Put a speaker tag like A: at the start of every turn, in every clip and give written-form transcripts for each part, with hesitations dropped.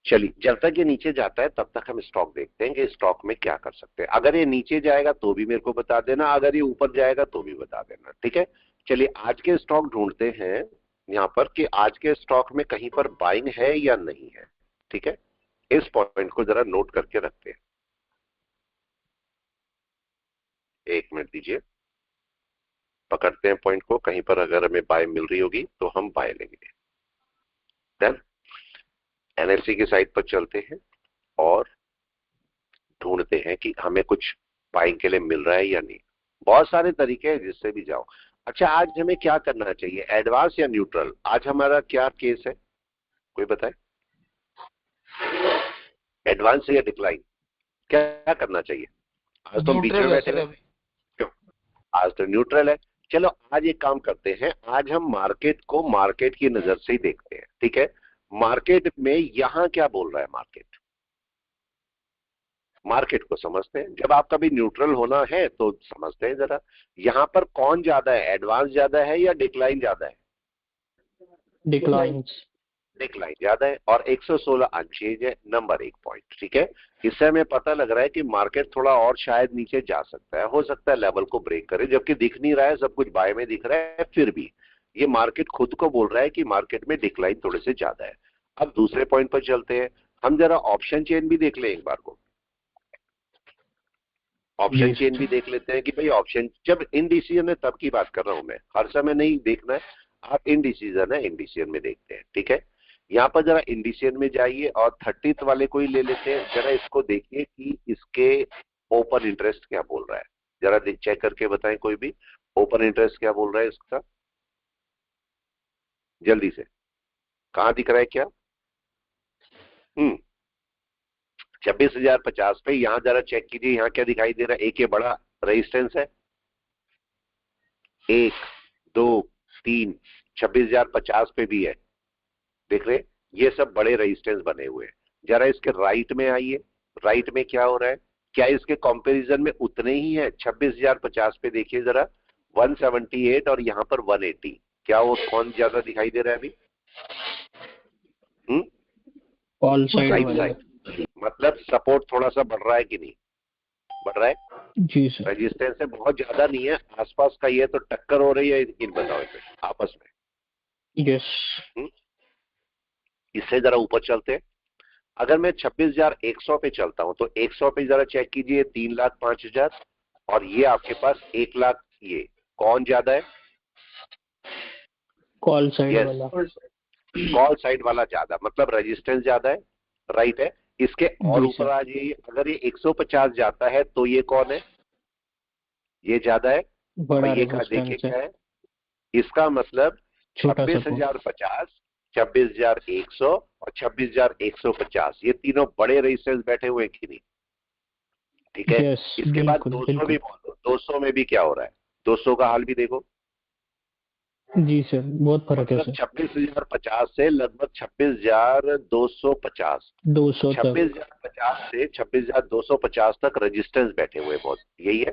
A: चलिए, जब तक ये नीचे जाता है तब तक हम स्टॉक देखते हैं कि स्टॉक में क्या कर सकते हैं। अगर ये नीचे जाएगा तो भी मेरे को बता देना, अगर ये ऊपर जाएगा तो भी बता देना, ठीक है। चलिए आज के स्टॉक ढूंढते हैं यहां पर कि आज के स्टॉक में कहीं पर बाइंग है या नहीं है, ठीक है। इस पॉइंट को जरा नोट करके रखते हैं, एक मिनट दीजिए, पकड़ते हैं पॉइंट को। कहीं पर अगर हमें बाय मिल रही होगी तो हम बाय लेंगे। देन एनएससी की साइट पर चलते हैं और ढूंढते हैं कि हमें कुछ बाइंग के लिए मिल रहा है या नहीं। बहुत सारे तरीके हैं जिससे भी जाओ। अच्छा, आज हमें क्या करना चाहिए, एडवांस या न्यूट्रल? आज हमारा क्या केस है, कोई बताए? एडवांस या डिक्लाइन, क्या करना चाहिए? आज तो हम बीच में
B: न्यूट्रल है
A: बैठे
B: सर
A: हुए।
B: अभी।
A: क्यों? आज तो न्यूट्रल है। चलो आज एक काम करते हैं, आज हम मार्केट को मार्केट की नजर से ही देखते हैं, ठीक है। मार्केट में यहां क्या बोल रहा है, मार्केट को समझते हैं। जब आपका भी न्यूट्रल होना है तो समझते हैं जरा, यहां पर कौन ज्यादा है, एडवांस ज्यादा है या डिक्लाइन ज्यादा है?
B: डिक्लाइंस।
A: डिक्लाइन ज्यादा है और 116 अनचेंज है, नंबर एक पॉइंट, ठीक है। इससे हमें पता लग रहा है कि मार्केट थोड़ा और शायद नीचे जा सकता है, हो सकता है लेवल को ब्रेक करे, जबकि दिख नहीं रहा है, सब कुछ बाय में दिख रहा है, फिर भी ये मार्केट खुद को बोल रहा है कि मार्केट में डिक्लाइन थोड़े से ज्यादा है। अब दूसरे पॉइंट पर चलते हैं, हम जरा ऑप्शन चेन भी देख लें एक बार को। ऑप्शन
B: जी
A: चेन
B: सर।
A: भी देख लेते हैं कि भाई ऑप्शन, जब इनडिसीजन है तब की बात कर रहा हूं मैं, हर समय नहीं देखना है। आप इनडिसीजन है, इनडिसीजन में देखते हैं, ठीक है। यहां पर जरा इंडिशियन में जाइए और 30th वाले को ही ले लेते हैं, जरा इसको देखिए कि इसके ओपन इंटरेस्ट क्या बोल रहा है। जरा चेक करके बताएं कोई भी, ओपन इंटरेस्ट क्या बोल रहा है इसका, जल्दी से। कहां दिख रहा है क्या? 26,050 पे। यहां जरा चेक कीजिए, यहां क्या दिखाई दे रहा है, एक ये बड़ा रेजिस्टेंस है, 1, 2, 3, 26,050 पे भी है, देख रहे हैं? ये सब बड़े रेजिस्टेंस बने हुए हैं। जरा इसके राइट में आइए, राइट में क्या हो रहा है, क्या इसके कंपैरिजन में उतने ही है? 26,050 पे देखिए जरा, 178 और यहां पर 180, क्या वो कौन ज्यादा दिखाई दे रहा है अभी?
B: कॉल साइड
A: राइट
B: वाले।
A: साइड, मतलब सपोर्ट थोड़ा सा बढ़ रहा है कि नहीं बढ़ रहा है?
B: जी सर।
A: रेजिस्टेंस से बहुत ज्यादा नहीं है, आसपास का ये तो टक्कर हो रही है इन बताओ पे आपस में।
B: यस।
A: हम्म? इससे जरा ऊपर चलते हैं। अगर मैं 26,100 पे चलता हूं तो 100 पे जरा चेक कीजिए, 3,05,000 और ये आपके पास 1,00,000, ये कौन ज्यादा है?
B: कॉल साइड
A: यस,
B: वाला।
A: कॉल साइड वाला ज्यादा, मतलब रेजिस्टेंस ज्यादा है, राइट है। इसके और
B: जी
A: ऊपर
B: सर।
A: आ जाइए, अगर ये 150 जाता है तो ये कौन है, ये ज्यादा है। और
B: बड़ा
A: ये का देखिए
B: रेजिस्टेंस है।
A: क्या है, इसका मतलब
B: छोटा
A: छब्बीस
B: सपोर्ट।
A: हजार पचास 26,100 और 26,150, ये तीनों बड़े रेजिस्टेंस बैठे हुए हैं कि नहीं, ठीक है।
B: यस
A: इसके बाद
B: बिल्कुल
A: 200 भी
B: बिल्कुल।
A: बोल दो, 200 में भी क्या हो रहा है, 200 का हाल भी देखो।
B: जी सर बहुत फर्क है
A: मतलब
B: सर।
A: 26,050 से लगभग 26,250,
B: 200 तक।
A: 26,050 से 26,250 तक रेजिस्टेंस बैठे हुए हैं बहुत, यही है,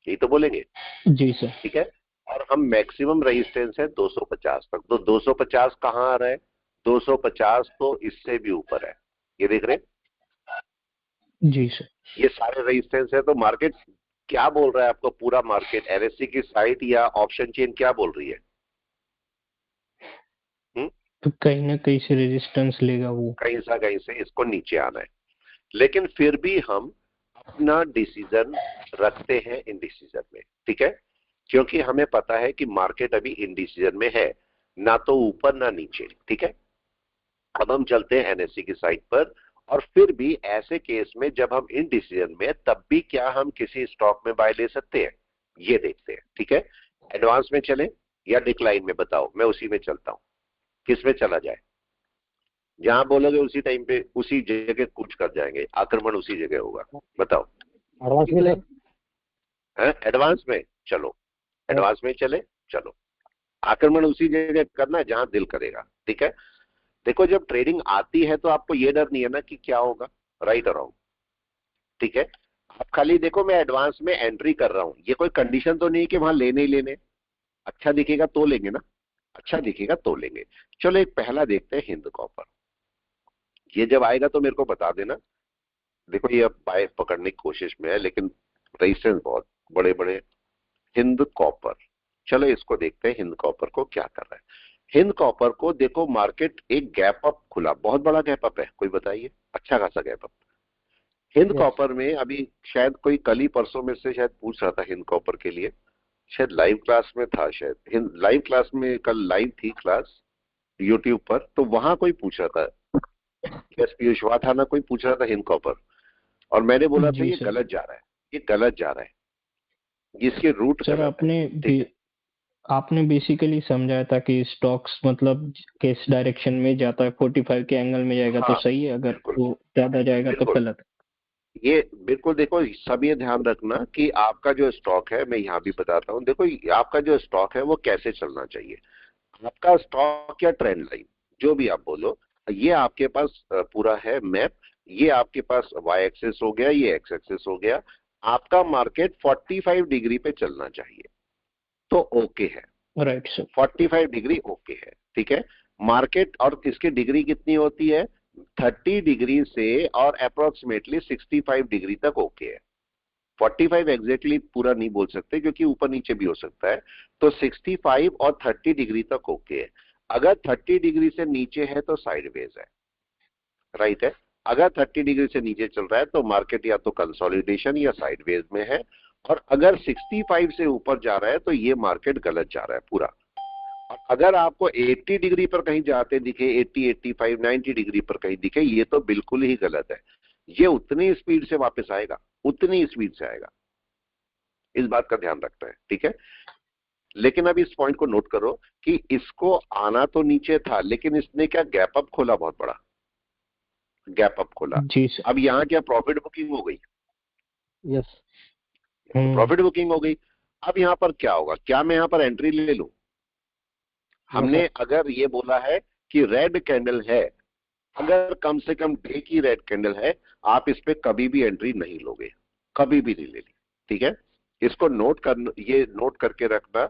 A: यही तो बोलेंगे,
B: जी सर।
A: ठीक है। और हम मैक्सिमम रेजिस्टेंस है 250 तक, तो 250 कहाँ आ रहा है, 250 तो इससे भी ऊपर है, ये देख रहे हैं?
B: जी सर।
A: ये सारे रेजिस्टेंस है, तो मार्केट क्या बोल रहा है आपको, पूरा मार्केट एनएससी की साइट या ऑप्शन चेन क्या बोल रही है? हुँ?
B: तो कहीं ना कहीं से रेजिस्टेंस लेगा वो।
A: कहीं से इसको नीचे आना है, लेकिन फिर भी हम अपना डिसीजन रखते हैं इन डिसीजन में, ठीक है। क्योंकि हमें पता है कि मार्केट अभी इन डिसीजन में है, ना तो ऊपर ना नीचे, ठीक है। अब हम चलते हैं एनएससी की साइट पर, और फिर भी ऐसे केस में जब हम इन डिसीजन में, तब भी क्या हम किसी स्टॉक में बाय ले सकते हैं, ये देखते हैं, ठीक है। एडवांस में चले या डिक्लाइन में, बताओ, मैं उसी में चलता हूं, किस में चला जाए? जहां बोलोगे उसी टाइम पे उसी जगह कूच कर जाएंगे, आक्रमण उसी जगह होगा, बताओ।
C: एडवांस में सर।
A: है एडवांस में, चलो एडवांस में चले, चलो। आक्रमण उसी जगह करना है जहां दिल करेगा, ठीक है। देखो जब ट्रेडिंग आती है तो आपको ये डर नहीं है ना कि क्या होगा, राइट और रॉन्ग, ठीक है। आप खाली देखो, मैं एडवांस में एंट्री कर रहा हूं, ये कोई कंडीशन तो नहीं है कि वहां लेने ही लेने, अच्छा दिखेगा तो लेंगे ना, अच्छा दिखेगा तो लेंगे। चलो एक पहला देखते हैं हिंद कॉपर, ये जब आएगा तो मेरे को बता देना। देखो ये अब बाय पकड़ने की कोशिश में है, लेकिन रेजिस्टेंस बहुत बड़े बड़े। हिंद कॉपर, चलो इसको देखते हैं हिंद कॉपर को क्या कर रहा है। हिंद कॉपर को देखो, मार्केट एक गैप अप खुला, बहुत बड़ा गैप अप है, कोई बताइए, अच्छा खासा गैप अप। हिंद कॉपर में अभी शायद कोई कल ही परसों में से शायद पूछ रहा था हिंद कॉपर के लिए, शायद लाइव क्लास में था, शायद हिंद लाइव क्लास में, कल लाइव थी क्लास यूट्यूब पर, तो वहां कोई पूछ रहा था, एस पीयूष हुआ था ना, कोई पूछ रहा था हिंद कॉपर, और मैंने बोला था
B: जी
A: ये
B: सर।
A: गलत जा रहा है, ये गलत जा रहा है, इसके रूट
B: सर
A: गलत है। ठीक है,
B: आपने बेसिकली समझाया था कि स्टॉक्स मतलब किस डायरेक्शन में जाता है, 45 के एंगल में जाएगा तो
A: हाँ
B: सही है, अगर
A: बिल्कुल
B: वो ज्यादा जाएगा तो
A: बिल्कुल,
B: गलत।
A: ये बिल्कुल देखो, सब ये ध्यान रखना कि आपका जो स्टॉक है, मैं यहाँ भी बताता हूँ, देखो आपका जो स्टॉक है वो कैसे चलना चाहिए। आपका स्टॉक या ट्रेंड लाइन, जो भी आप बोलो, ये आपके पास पूरा है मैप। ये आपके पास वाई एक्सेस हो गया, ये एक्स एक्सेस हो गया। आपका मार्केट 45 डिग्री पे चलना चाहिए, तो ओके है।
B: Right sir.
A: 45 डिग्री ओके है, ठीक है। मार्केट और इसकी डिग्री कितनी होती है, 30 डिग्री से और अप्रोक्सीमेटली 65 डिग्री तक ओके है। 45 एग्जैक्टली पूरा नहीं बोल सकते क्योंकि ऊपर नीचे भी हो सकता है, तो 65 और 30 डिग्री तक ओके है। अगर 30 डिग्री से नीचे है तो साइडवेज है, राइट है। अगर 30 डिग्री से नीचे चल रहा है तो मार्केट या तो कंसोलिडेशन या साइडवेज में है, और अगर 65 से ऊपर जा रहा है तो ये मार्केट गलत जा रहा है पूरा। और अगर आपको 80 डिग्री पर कहीं जाते दिखे, 80, 85, 90 डिग्री पर कहीं दिखे, ये तो बिल्कुल ही गलत है। ये उतनी स्पीड से वापस आएगा, उतनी स्पीड से आएगा, इस बात का ध्यान रखना है, ठीक है। लेकिन अब इस पॉइंट को नोट करो कि इसको आना तो नीचे था, लेकिन इसने क्या गैप अप खोला, बहुत बड़ा गैप अप खोला।
B: जी सर।
A: अब यहाँ क्या प्रॉफिट बुकिंग हो गई,
B: यस। हम्म।
A: प्रॉफिट बुकिंग हो गई। अब यहाँ पर क्या होगा, क्या मैं यहाँ पर एंट्री ले लूं?
B: नो
A: हमने
B: सर।
A: अगर ये बोला है कि रेड कैंडल है, अगर कम से कम डे की रेड कैंडल है, आप इस पे कभी भी एंट्री नहीं लोगे, कभी भी नहीं लेनी, ठीक है। इसको नोट कर, ये नोट करके रखना,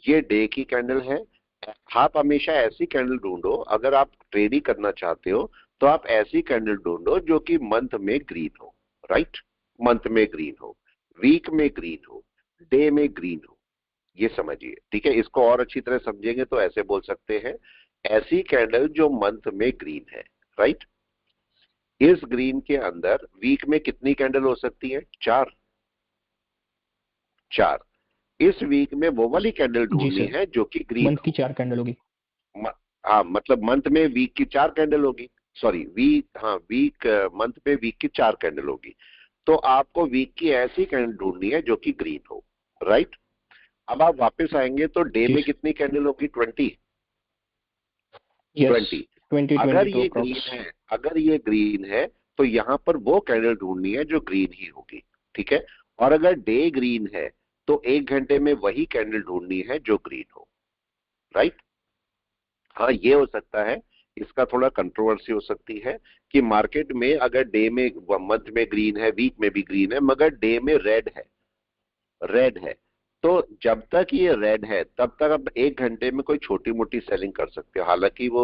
A: ये डे की कैंडल है। आप हमेशा ऐसी कैंडल ढूंढो, अगर आप ट्रेडिंग करना चाहते हो तो आप ऐसी कैंडल ढूंढो जो कि मंथ में ग्रीन हो, राइट, मंथ में ग्रीन हो, वीक में ग्रीन हो, डे में ग्रीन हो, ये समझिए, ठीक है। इसको और अच्छी तरह समझेंगे तो ऐसे बोल सकते हैं, ऐसी कैंडल जो मंथ में ग्रीन है, राइट। इस ग्रीन के अंदर वीक में कितनी कैंडल हो सकती है, चार, चार। इस वीक में वो वाली कैंडल
B: जी
A: ढूंढनी
B: सर।
A: है जो कि ग्रीन
B: मंथ की
A: हो।
B: 4 कैंडल होगी।
A: म- हाँ मतलब मंथ में वीक की चार कैंडल होगी, सॉरी वीक, हाँ वीक, मंथ में वीक की चार कैंडल होगी। तो आपको वीक की ऐसी कैंडल ढूंढनी है जो कि ग्रीन हो, राइट। अब आप वापस आएंगे तो डे
B: जी
A: में
B: सर।
A: कितनी कैंडल होगी, 20,
B: यस।
A: 20।
B: 2022
A: अगर ये
B: अप्रॉक्स।
A: ग्रीन है, अगर ये ग्रीन है तो यहां पर वो कैंडल ढूंढनी है जो ग्रीन ही होगी, ठीक है। और अगर डे ग्रीन है तो 1 घंटे में वही कैंडल ढूंढनी है जो ग्रीन हो, राइट। हाँ ये हो सकता है, इसका थोड़ा कंट्रोवर्सी हो सकती है कि मार्केट में अगर डे में, मंथ में ग्रीन है, वीक में भी ग्रीन है, मगर डे में रेड है, रेड है, तो जब तक ये रेड है तब तक आप 1 घंटे में कोई छोटी मोटी सेलिंग कर सकते हो, हालांकि वो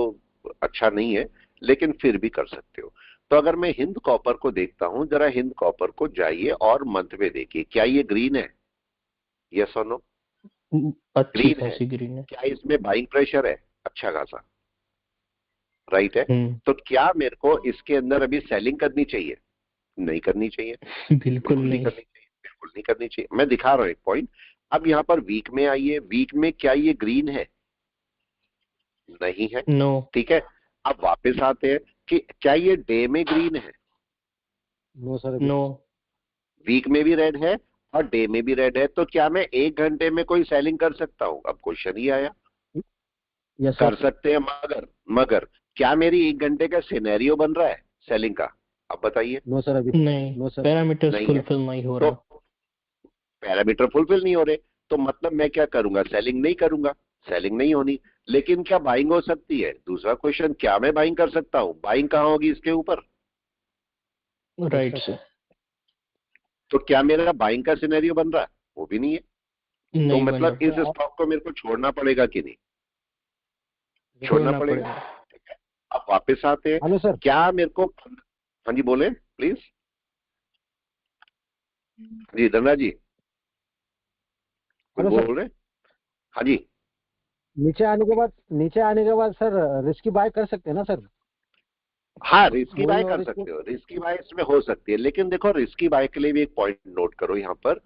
A: अच्छा नहीं है, लेकिन फिर भी कर सकते हो। तो अगर मैं हिंद कॉपर को देखता हूं, जरा हिंद कॉपर को जाइए और मंथ में देखिए, क्या ये ग्रीन है, यस और नो,
B: अच्छी
A: ग्रीन है।
B: खासी ग्रीन है।
A: क्या इसमें बाइंग प्रेशर है, अच्छा खासा, राइट है।
B: हम्म।
A: तो क्या मेरे को इसके अंदर अभी सेलिंग करनी चाहिए, नहीं करनी चाहिए,
B: बिल्कुल
A: बिल्कुल नहीं
B: नहीं।
A: करनी चाहिए, बिल्कुल नहीं करनी चाहिए। मैं दिखा रहा हूं एक पॉइंट। अब यहां पर वीक में आइए, वीक में क्या ये ग्रीन है, नहीं है,
B: नो।
A: ठीक है। अब वापस आते हैं कि क्या ये डे में ग्रीन है,
B: नो सर। नो।
A: वीक में भी रेड है और डे में भी रेड है, तो क्या मैं 1 घंटे में कोई सेलिंग कर सकता हूं, अब क्वेश्चन ही आया।
B: यस
A: कर
B: सर।
A: सकते हैं, मगर मगर क्या मेरी 1 घंटे का सिनेरियो बन रहा है सेलिंग का, अब बताइए।
B: नो सर, अभी नहीं, नो सर, पैरामीटर्स
A: नहीं है,
B: फुलफिल नहीं हो
A: तो
B: रहा।
A: पैरामीटर फुलफिल नहीं हो रहे, तो मतलब मैं क्या करूंगा, सेलिंग नहीं करूंगा, सेलिंग नहीं होनी। लेकिन क्या बाइंग हो सकती है, दूसरा क्वेश्चन, क्या मैं बाइंग कर सकता हूं, बाइंग कहां होगी इसके ऊपर,
B: राइट सर।
A: तो क्या मेरा बाइंग का सिनेरियो बन रहा है, वो भी नहीं है। तो
B: नहीं बन
A: मतलब इस
B: रहा।
A: स्टॉक को मेरे को छोड़ना पड़ेगा कि नहीं, छोड़ना
B: छोड़ना
A: पड़ेगा,
B: पड़ेगा।
A: ठीक है। अब वापस आते हैं।
C: Hello sir.
A: क्या मेरे को, हाँ जी बोले प्लीज। जी धनराज जी कुछ
C: हेलो सर।
A: बोल रहे हैं? हाँ जी।
C: नीचे आने के बाद सर रिस्की बाय कर सकते हैं ना सर?
A: हाँ रिस्की
C: वही
A: बाय
C: और
A: कर
C: इसको।
A: सकते हो, रिस्की बाय इसमें हो सकती है, लेकिन देखो रिस्की बाय के लिए भी एक पॉइंट नोट करो यहाँ पर।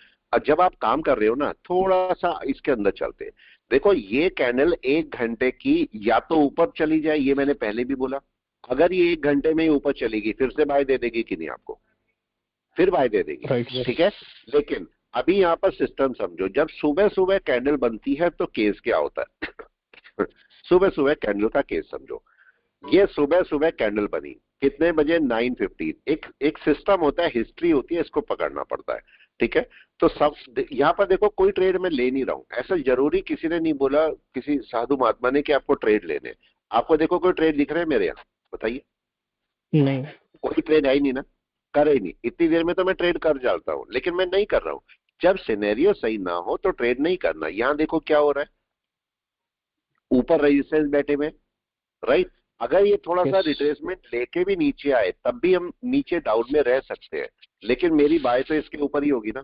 A: जब आप काम कर रहे हो ना, थोड़ा सा इसके अंदर चलते हैं। देखो ये कैंडल 1 घंटे की या तो ऊपर चली जाए, ये मैंने पहले भी बोला। अगर ये 1 घंटे में ही ऊपर चलेगी फिर से बाय दे देगी कि नहीं आपको? फिर बाय दे देगी,
B: राइट।
A: ठीक है। लेकिन अभी यहाँ पर सिस्टम समझो, जब सुबह सुबह कैंडल बनती है तो केस क्या होता है? सुबह सुबह कैंडल का केस समझो। ये सुबह सुबह कैंडल बनी कितने बजे? 9:15। एक एक सिस्टम होता है, हिस्ट्री होती है, इसको पकड़ना पड़ता है, ठीक है। तो सब यहाँ पर देखो, कोई ट्रेड मैं ले नहीं रहा हूं, ऐसा जरूरी किसी ने नहीं बोला, किसी साधु महात्मा ने, कि आपको ट्रेड लेने। आपको देखो कोई ट्रेड दिख रहे हैं मेरे यहाँ? बताइए।
B: नहीं।
A: कोई ट्रेड है ही नहीं ना, करे ही नहीं। इतनी देर में तो मैं ट्रेड कर जाता हूं, लेकिन मैं नहीं कर रहा हूं। जब सिनेरियो सही ना हो तो ट्रेड नहीं करना। यहां देखो क्या हो रहा है, ऊपर रेजिस्टेंस बैठे हुए, राइट। अगर ये थोड़ा सा
B: यस।
A: रिट्रेसमेंट लेके भी नीचे आए तब भी हम नीचे डाउन में रह सकते हैं, लेकिन मेरी बाय तो इसके ऊपर ही होगी ना,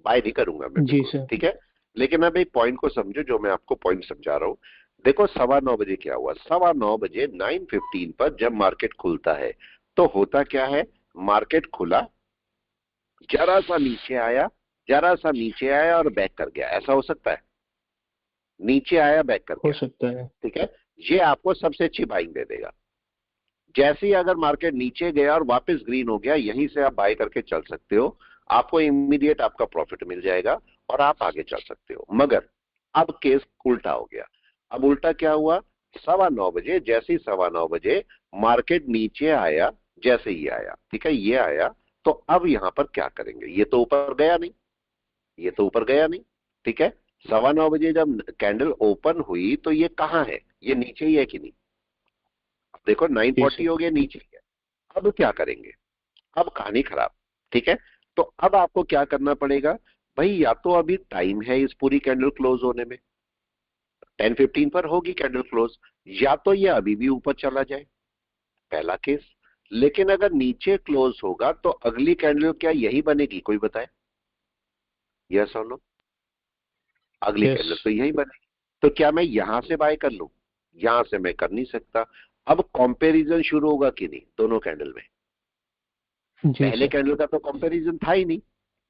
A: बाय नहीं करूंगा मैं
B: जी
A: बिल्कुल,
B: सर।
A: ठीक है। लेकिन अब एक पॉइंट को समझो, जो मैं आपको पॉइंट समझा रहा हूं। देखो 9:15 क्या हुआ, 9:15 9:15 पर जब मार्केट खुलता है तो होता क्या है, मार्केट खुला, जरा सा नीचे आया, जरा सा नीचे आया और बैक कर गया। ऐसा हो सकता है? नीचे आया बैक कर
B: हो
A: गया,
B: सकता है।
A: ठीक है। ये आपको सबसे अच्छी बाइंग दे देगा। जैसे ही अगर मार्केट नीचे गया और वापस ग्रीन हो गया, यहीं से आप बाय करके चल सकते हो। आपको इमीडिएट आपका प्रॉफिट मिल जाएगा और आप आगे चल सकते हो। मगर अब केस उल्टा हो गया। अब उल्टा क्या हुआ, 9:15 जैसे ही 9:15 मार्केट नीचे आया, जैसे ही आया, ठीक है, ये आया, तो अब यहां पर क्या करेंगे? ये तो ऊपर गया नहीं, ये तो ऊपर गया नहीं, ठीक है। 9:15 जब कैंडल ओपन हुई तो ये कहां है? ये नीचे ही है कि नहीं? देखो
B: जी
A: 940
B: सर।
A: हो गया, नीचे ही है। अब क्या करेंगे? अब कहानी खराब, ठीक है। तो अब आपको क्या करना पड़ेगा भाई, या तो अभी टाइम है इस पूरी कैंडल क्लोज होने में, 10:15 पर होगी कैंडल क्लोज, या तो ये अभी भी ऊपर चला जाए, पहला केस। लेकिन अगर नीचे क्लोज होगा तो अगली कैंडल क्या यही बनेगी? कोई बताए, यस और नो? अगली
B: यस।
A: कैंडल तो यही बनेगी। तो क्या मैं यहां से बाय कर लूं? यहां से मैं कर नहीं सकता। अब कंपैरिजन शुरू होगा कि नहीं दोनों कैंडल में?
B: जी
A: पहले
B: सर।
A: कैंडल का तो कंपैरिजन था ही नहीं,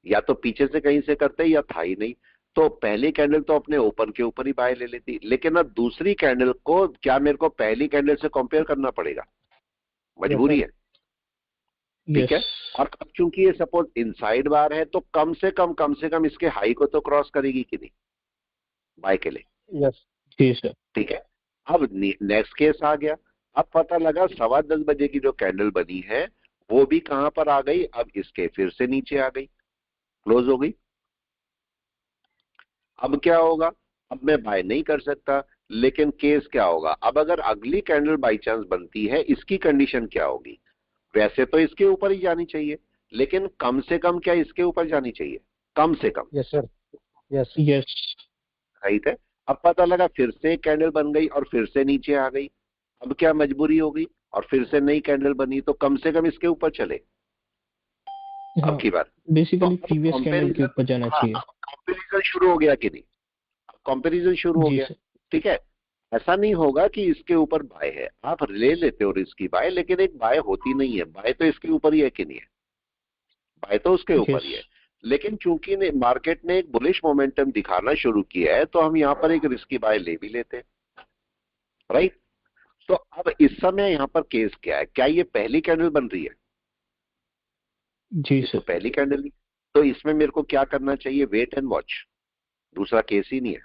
A: या तो पीछे से कहीं से करते या था ही नहीं। तो पहली कैंडल तो अपने ओपन के ऊपर ही बाय ले लेती, लेकिन अब दूसरी कैंडल को क्या मेरे को पहली कैंडल से कंपेयर करना पड़ेगा?
C: यस
A: मजबूरी
C: सर।
A: है, ठीक
B: यस।
A: है। और अब चूंकि ये सपोज इनसाइड बार है तो कम से कम इसके हाई को तो क्रॉस करेगी कि नहीं बाय के लिए?
C: यस।
B: जी सर।
A: ठीक है। अब नेक्स्ट केस आ गया। अब पता लगा 10:15 की जो कैंडल बनी है वो भी कहां पर आ गई, अब इसके फिर से नीचे आ गई, क्लोज हो गई। अब क्या होगा, अब मैं बाय नहीं कर सकता। लेकिन केस क्या होगा, अब अगर अगली कैंडल बाई चांस बनती है, इसकी कंडीशन क्या होगी? वैसे तो इसके ऊपर ही जानी चाहिए, लेकिन कम से कम क्या इसके ऊपर जानी चाहिए? कम से कम,
C: yes sir. Yes.
B: Yes.
A: Right है। अब पता लगा फिर से एक कैंडल बन गई और फिर से नीचे आ गई। अब क्या मजबूरी हो गई, और फिर से नई कैंडल बनी, तो कम से कम इसके ऊपर चले अब
B: हाँ,
A: की बार। तो
B: बेसिकली
A: अब
B: प्रीवियस कैंडल के
A: कंपैरिजन,
B: ऊपर जाना
A: हाँ
B: चाहिए।
A: अब कंपैरिजन शुरू हो गया कि नहीं? कंपैरिजन शुरू हो
B: जी
A: गया,
B: सर।
A: ठीक है। ऐसा नहीं होगा कि इसके ऊपर बाय है, आप ले लेते हो रिस्की बाय, लेकिन एक बाय होती नहीं है। बाय तो इसके ऊपर ही है कि नहीं है? बाय तो उसके ऊपर
B: यस।
A: ही है। लेकिन चूंकि मार्केट ने एक बुलिश मोमेंटम दिखाना शुरू किया है तो हम यहां पर एक रिस्की बाय ले भी लेते हैं, राइट। तो अब इस समय यहां पर केस क्या है, क्या ये पहली कैंडल बन रही है?
B: जी
A: ये तो
B: सर।
A: पहली कैंडल ही। तो इसमें मेरे को क्या करना चाहिए, वेट एंड वॉच। दूसरा केस ही नहीं है,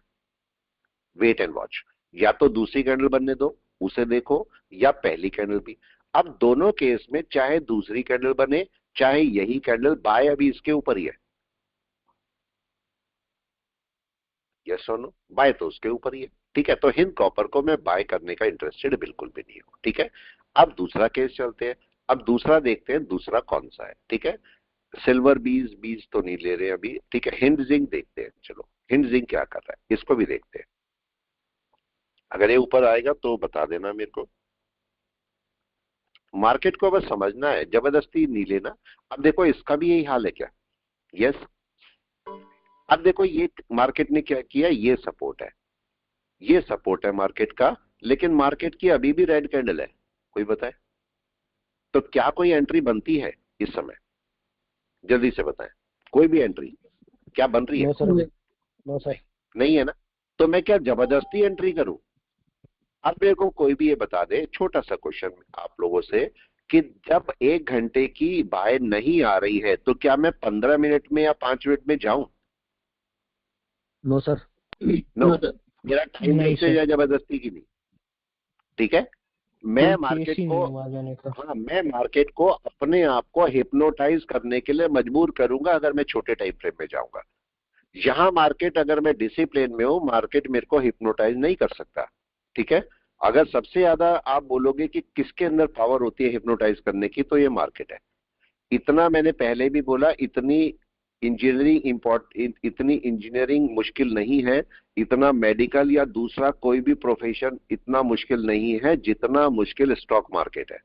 A: वेट एंड वॉच। या तो दूसरी कैंडल बनने दो, उसे देखो, या पहली कैंडल भी। अब दोनों केस में चाहे दूसरी कैंडल बने चाहे यही कैंडल, बाय अभी इसके ऊपर ही है, यस और नो? बाय तो उसके ऊपर ही है, ठीक है। तो हिंद कॉपर को मैं बाय करने का इंटरेस्टेड बिल्कुल भी नहीं हूं, ठीक है। अब दूसरा केस चलते हैं। अब दूसरा देखते हैं, दूसरा कौन सा है, ठीक है। सिल्वर बीज बीज तो नहीं ले रहे अभी, ठीक है। हिंद जिंक देखते हैं, चलो हिंद जिंक क्या कर रहा है, इसको भी देखते हैं। अगर ये ऊपर आएगा तो बता देना मेरे को। मार्केट को बस समझना है, जबरदस्ती नहीं लेना। अब देखो इसका भी यही हाल है क्या? यस। अब देखो ये मार्केट ने क्या किया, ये सपोर्ट है, ये सपोर्ट है मार्केट का, लेकिन मार्केट की अभी भी रेड कैंडल है। कोई बताए तो क्या कोई एंट्री बनती है इस समय? जल्दी से बताएं, कोई भी एंट्री क्या बन रही है?
C: No sir, no sir.
A: नहीं है ना। तो मैं क्या जबरदस्ती एंट्री करूं? अब मेरे को कोई भी ये बता दे, छोटा सा क्वेश्चन आप लोगों से, कि जब 1 घंटे की बाय नहीं आ रही है तो क्या मैं 15 मिनट में या 5 मिनट में जाऊं?
C: No sir.
A: नो। मेरा टाइम
B: नहीं
A: वेस्टेज
B: सर,
A: है जबरदस्ती की नहीं। ठीक है। मैं
B: कोई
A: मार्केट
B: केस ही
A: को,
B: नहीं है वहां जाने का।
A: हाँ मैं मार्केट को अपने आप को हिप्नोटाइज करने के लिए मजबूर करूंगा अगर मैं छोटे टाइम फ्रेम में जाऊंगा। यहां मार्केट, अगर मैं डिसिप्लिन में हूं, मार्केट मेरे को हिप्नोटाइज नहीं कर सकता। ठीक है। अगर सबसे ज्यादा आप बोलोगे कि किसके अंदर पावर होती है हिप्नोटाइज करने की, तो ये मार्केट है। इतना मैंने पहले भी बोला, इतनी इंजीनियरिंग मुश्किल नहीं है, इतना मेडिकल या दूसरा कोई भी प्रोफेशन इतना मुश्किल नहीं है जितना मुश्किल स्टॉक मार्केट है,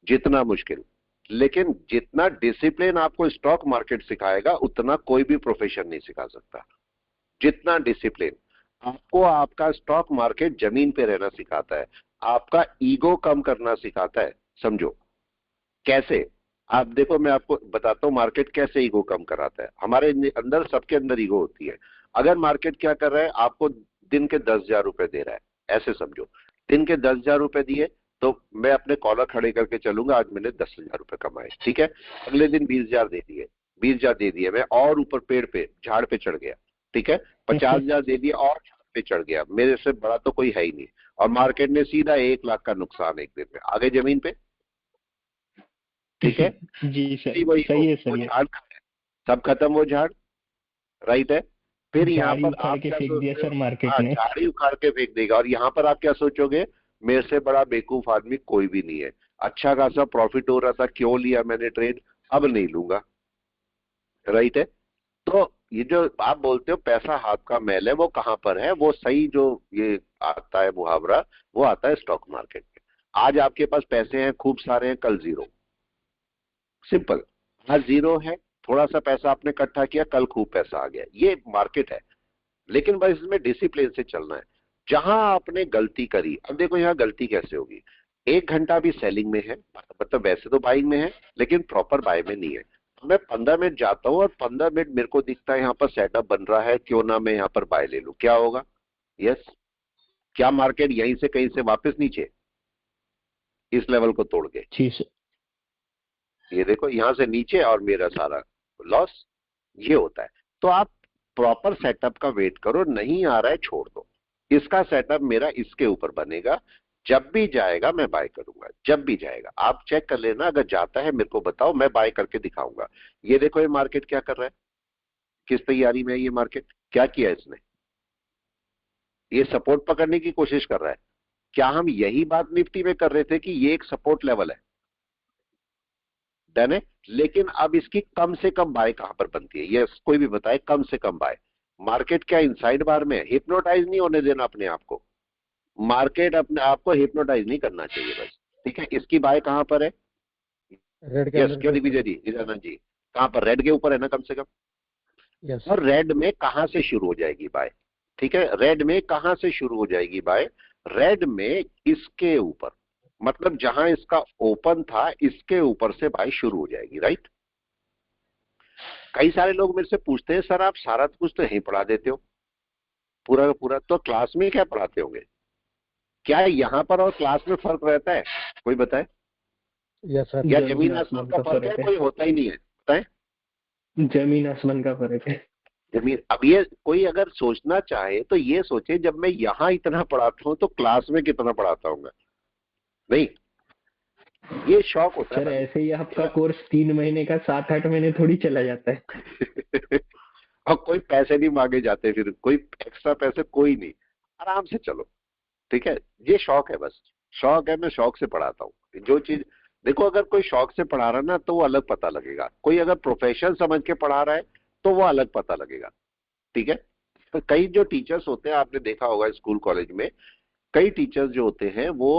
A: जितना मुश्किल। लेकिन जितना डिसिप्लिन आपको स्टॉक मार्केट सिखाएगा उतना कोई भी प्रोफेशन नहीं सिखा सकता। जितना डिसिप्लिन आपको आपका स्टॉक मार्केट जमीन पे रहना सिखाता है, आपका ईगो कम करना सिखाता है। समझो कैसे। आप देखो मैं आपको बताता हूं मार्केट कैसे ईगो कम कराता है। हमारे अंदर, सबके अंदर ईगो होती है। अगर मार्केट क्या कर रहा है, आपको दिन के 10,000 रुपए दे रहा है, ऐसे समझो, दिन के 10,000 रुपए दिए तो मैं अपने कॉलर खड़े करके चलूंगा, आज मैंने 10,000 रुपए कमाए। ठीक है। अगले दिन 20,000 दे दिए, 20,000 दे दिए, मैं और ऊपर पेड़ पे झाड़ पे चढ़ गया। ठीक है। 50,000 दे दिए और झाड़ पे चढ़ गया, मेरे से बड़ा तो कोई है ही नहीं, और मार्केट ने सीधा 1 लाख का नुकसान एक दिन में, आगे जमीन पे। ठीक है।
B: जी सर,
A: वही
B: सही है
A: वो
B: सर। ये
A: झाड़ सब खत्म, वो झाड़। राइट है। फिर यहाँ
B: झाड़ी
A: पर
B: उखाड़
A: आप
B: के
A: क्या
B: फेंक दिया
A: सोचते हो?
B: सर मार्केट
A: हाँ,
B: ने।
A: झाड़ी उखाड़ के फेंक देगा, और यहाँ पर आप क्या सोचोगे, मेरे से बड़ा बेवकूफ आदमी कोई भी नहीं है, अच्छा खासा प्रॉफिट हो रहा था, क्यों लिया मैंने ट्रेड, अब नहीं लूंगा। राइट है। तो ये जो आप बोलते हो पैसा हाथ का मैल है, वो कहां पर है? वो सही जो ये आता है मुहावरा, वो आता है स्टॉक मार्केट में। आज आपके पास पैसे हैं, खूब सारे हैं, कल जीरो। सिंपल। आज जीरो है, थोड़ा सा पैसा आपने इकट्ठा किया, कल खूब पैसा आ गया, ये मार्केट है। लेकिन बस इसमें डिसिप्लिन से चलना है। जहां आपने गलती करी, अब देखो यहाँ गलती कैसे होगी, 1 घंटा भी सेलिंग में है, मतलब वैसे तो बाइंग में है लेकिन प्रॉपर बाय में नहीं है। मैं 15 मिनट जाता हूं और 15 मिनट मेरे को दिखता है यहाँ पर सेटअप बन रहा है, क्यों ना मैं यहाँ पर बाय ले लूं, क्या होगा? यस। क्या मार्केट यहीं से कहीं से वापस नीचे, इस लेवल को तोड़ के?
B: जी सर।
A: ये देखो यहां से नीचे और मेरा सारा लॉस, ये होता है। तो आप प्रॉपर सेटअप का वेट करो, नहीं आ रहा है छोड़ दो। इसका सेटअप मेरा इसके ऊपर बनेगा, जब भी जाएगा मैं बाय करूंगा, जब भी जाएगा आप चेक कर लेना, अगर जाता है मेरे को बताओ, मैं बाय करके दिखाऊंगा। ये देखो ये मार्केट क्या कर रहा है, किस तैयारी में है ये मार्केट, क्या किया इसने, ये सपोर्ट पकड़ने की कोशिश कर रहा है। क्या हम यही बात निफ्टी में कर रहे थे कि ये एक सपोर्ट लेवल है? डन है। लेकिन अब इसकी कम से कम बाय कहां पर बनती है, ये कोई भी बताए, कम से कम बाय। मार्केट क्या इनसाइड बार में है? हिप्नोटाइज नहीं होने देना अपने आप को, मार्केट अपने आप को हिप्नोटाइज नहीं करना चाहिए बस। ठीक है। इसकी बाय कहां पर है?
C: रेड
A: यस,
C: कैंडल के
A: क्यों
C: ऊपर।
A: दिग्विजय जी, निरानंद जी, कहां पर? रेड के ऊपर है ना कम से कम।
C: यस।
A: और रेड में कहां से शुरू हो जाएगी बाय? ठीक है। रेड में कहां से शुरू हो जाएगी बाय? रेड में इसके ऊपर, मतलब जहां इसका ओपन था इसके ऊपर से बाय शुरू हो जाएगी। राइट। कई सारे लोग मेरे से पूछते हैं सर आप सारा कुछ तो यहीं पढ़ा देते हो, पूरा का पूरा, तो क्लास में क्या पढ़ाते होंगे? क्या यहाँ पर और क्लास में फर्क रहता है? कोई बताए?
C: Yes sir.
A: या
B: जमीन
A: जमीन आसमान
B: आसमान
A: का
B: का
A: फर्क है?
B: फर्क है।
A: कोई होता ही नहीं है, बताए?
B: जमीन आसमान का फर्क है।
A: जमीन, अब ये कोई अगर सोचना चाहे तो ये सोचे, जब मैं यहाँ इतना पढ़ाता हूँ तो क्लास में कितना पढ़ाता हूँ? नहीं, ये शौक होता है
B: सर
A: बस।
B: ऐसे ही आपका कोर्स 3 महीने का 7-8 महीने थोड़ी चला जाता है।
A: और कोई पैसे नहीं मांगे जाते, फिर कोई एक्स्ट्रा पैसे कोई नहीं, आराम से चलो। ठीक है। ये शौक है बस, शौक है, मैं शौक से पढ़ाता हूँ जो चीज। देखो अगर कोई शौक से पढ़ा रहा है ना तो वो अलग पता लगेगा, कोई अगर प्रोफेशन समझ के पढ़ा रहा है तो वो अलग पता लगेगा। ठीक है। तो कई जो टीचर्स होते हैं, आपने देखा होगा स्कूल कॉलेज में, कई टीचर्स जो होते हैं वो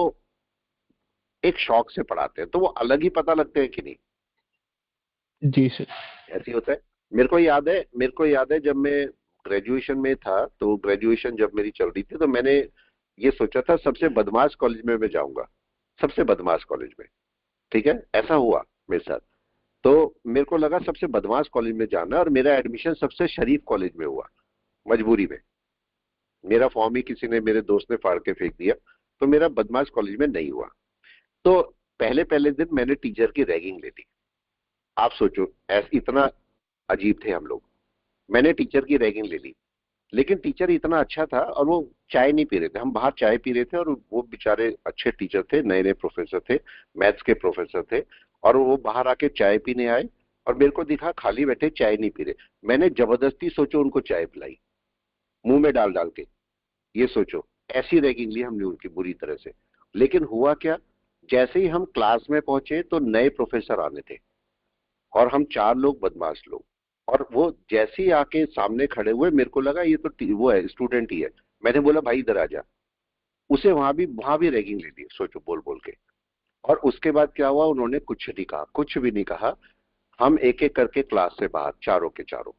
A: एक शौक से पढ़ाते हैं, तो वो अलग ही पता लगते हैं कि नहीं?
B: जी सर।
A: ऐसे ही होता है। मेरे को याद है जब मैं ग्रेजुएशन में था, तो ग्रेजुएशन जब मेरी चल रही थी, तो मैंने ये सोचा था सबसे बदमाश कॉलेज में मैं जाऊंगा, सबसे बदमाश कॉलेज में। ठीक है, ऐसा हुआ मेरे साथ। तो मेरे को लगा सबसे बदमाश कॉलेज में जाना, और मेरा एडमिशन सबसे शरीफ कॉलेज में हुआ, मजबूरी में। मेरा फॉर्म ही किसी ने, मेरे दोस्त ने फाड़ के फेंक दिया, तो मेरा बदमाश कॉलेज में नहीं हुआ। तो पहले पहले दिन मैंने टीचर की रैगिंग ले ली। आप सोचो, ऐसे इतना अजीब थे हम लोग। मैंने टीचर की रैगिंग ले ली, लेकिन टीचर इतना अच्छा था, और वो चाय नहीं पी रहे थे, हम बाहर चाय पी रहे थे, और वो बेचारे अच्छे टीचर थे, नए नए प्रोफेसर थे, मैथ्स के प्रोफेसर थे। और वो बाहर आके चाय पीने आए, और मेरे को दिखा खाली बैठे चाय नहीं पी रहे। मैंने जबरदस्ती सोचो उनको चाय पिलाई, मुंह में डाल डाल के। ये सोचो, ऐसी रैगिंग ली हमने उनकी बुरी तरह से। लेकिन हुआ क्या, जैसे ही हम क्लास में पहुंचे तो नए प्रोफेसर आने थे, और हम 4 लोग बदमाश लोग। और वो जैसे ही आके सामने खड़े हुए, मेरे को लगा ये तो वो है, स्टूडेंट ही है। मैंने बोला भाई इधर आ जा। उसे वहां भी रैगिंग ले ली, सोचो, बोल बोल के। और उसके बाद क्या हुआ, उन्होंने कुछ नहीं कहा, कुछ भी नहीं कहा। हम एक एक करके क्लास से बाहर, चारों के चारों,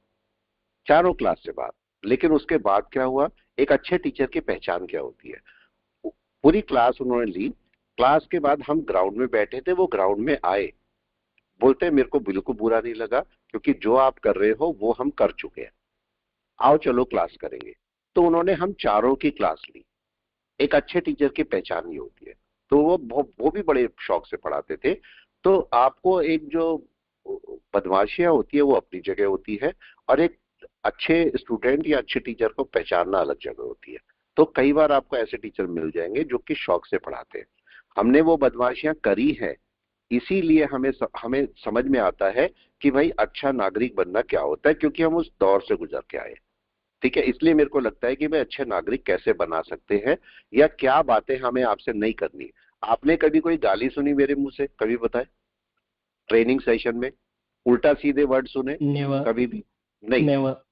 A: चारों क्लास से बाहर। लेकिन उसके बाद क्या हुआ, एक अच्छे टीचर की पहचान क्या होती है, पूरी क्लास उन्होंने ली। क्लास के बाद हम ग्राउंड में बैठे थे, वो ग्राउंड में आए, बोलते हैं मेरे को बिल्कुल बुरा नहीं लगा, क्योंकि जो आप कर रहे हो वो हम कर चुके हैं, आओ चलो क्लास करेंगे। तो उन्होंने हम चारों की क्लास ली। एक अच्छे टीचर की पहचान ये होती है। तो वो भी बड़े शौक से पढ़ाते थे। तो आपको एक जो बदमाशियां होती है वो अपनी जगह होती है, और एक अच्छे स्टूडेंट या अच्छे टीचर को पहचानना अलग जगह होती है। तो कई बार आपको ऐसे टीचर मिल जाएंगे जो कि शौक से पढ़ाते हैं। हमने वो बदमाशियां करी है, इसीलिए हमें समझ में आता है कि भाई अच्छा नागरिक बनना क्या होता है, क्योंकि हम उस दौर से गुजर के आए। ठीक है, इसलिए मेरे को लगता है कि भाई अच्छे नागरिक कैसे बना सकते हैं, या क्या बातें हमें आपसे नहीं करनी। आपने कभी कोई गाली सुनी मेरे मुंह से, कभी बताए? ट्रेनिंग सेशन में उल्टा सीधे वर्ड सुने
B: नेवर।
A: कभी भी? नहीं।
B: नेवर।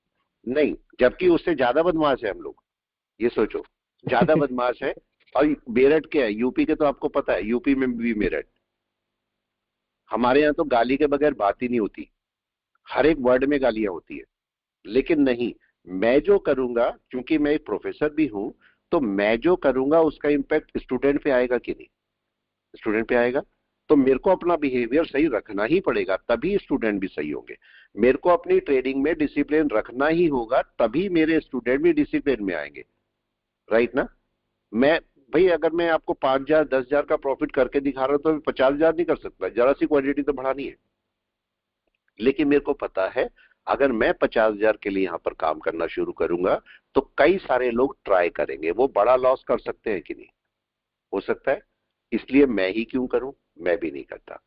A: नहीं, जबकि उससे ज्यादा बदमाश है हम लोग। ये सोचो, ज्यादा बदमाश है। और मेरठ क्या है, यूपी के तो आपको पता है, यूपी में भी मेरठ। हमारे यहाँ तो गाली के बगैर बात ही नहीं होती, हर एक वर्ड में गालियां होती है। लेकिन नहीं, मैं जो करूंगा, क्योंकि मैं एक प्रोफेसर भी हूं, तो मैं जो करूंगा उसका इंपैक्ट स्टूडेंट पे आएगा कि नहीं? स्टूडेंट पे आएगा। तो मेरे को अपना बिहेवियर सही रखना ही पड़ेगा, तभी स्टूडेंट भी सही होंगे। मेरे को अपनी ट्रेडिंग में डिसिप्लिन रखना ही होगा, तभी मेरे स्टूडेंट भी डिसिप्लिन में आएंगे। राइट ना? मैं, भाई अगर मैं आपको 5,000 10,000 का प्रॉफिट करके दिखा रहा हूं, तो 50,000 नहीं कर सकता, जरा सी क्वांटिटी तो बढ़ानी है। लेकिन मेरे को पता है, अगर मैं 50,000 के लिए यहां पर काम करना शुरू करूंगा, तो कई सारे लोग ट्राई करेंगे, वो बड़ा लॉस कर सकते हैं कि नहीं? हो सकता है। इसलिए मैं ही क्यों करूं? मैं भी नहीं करता।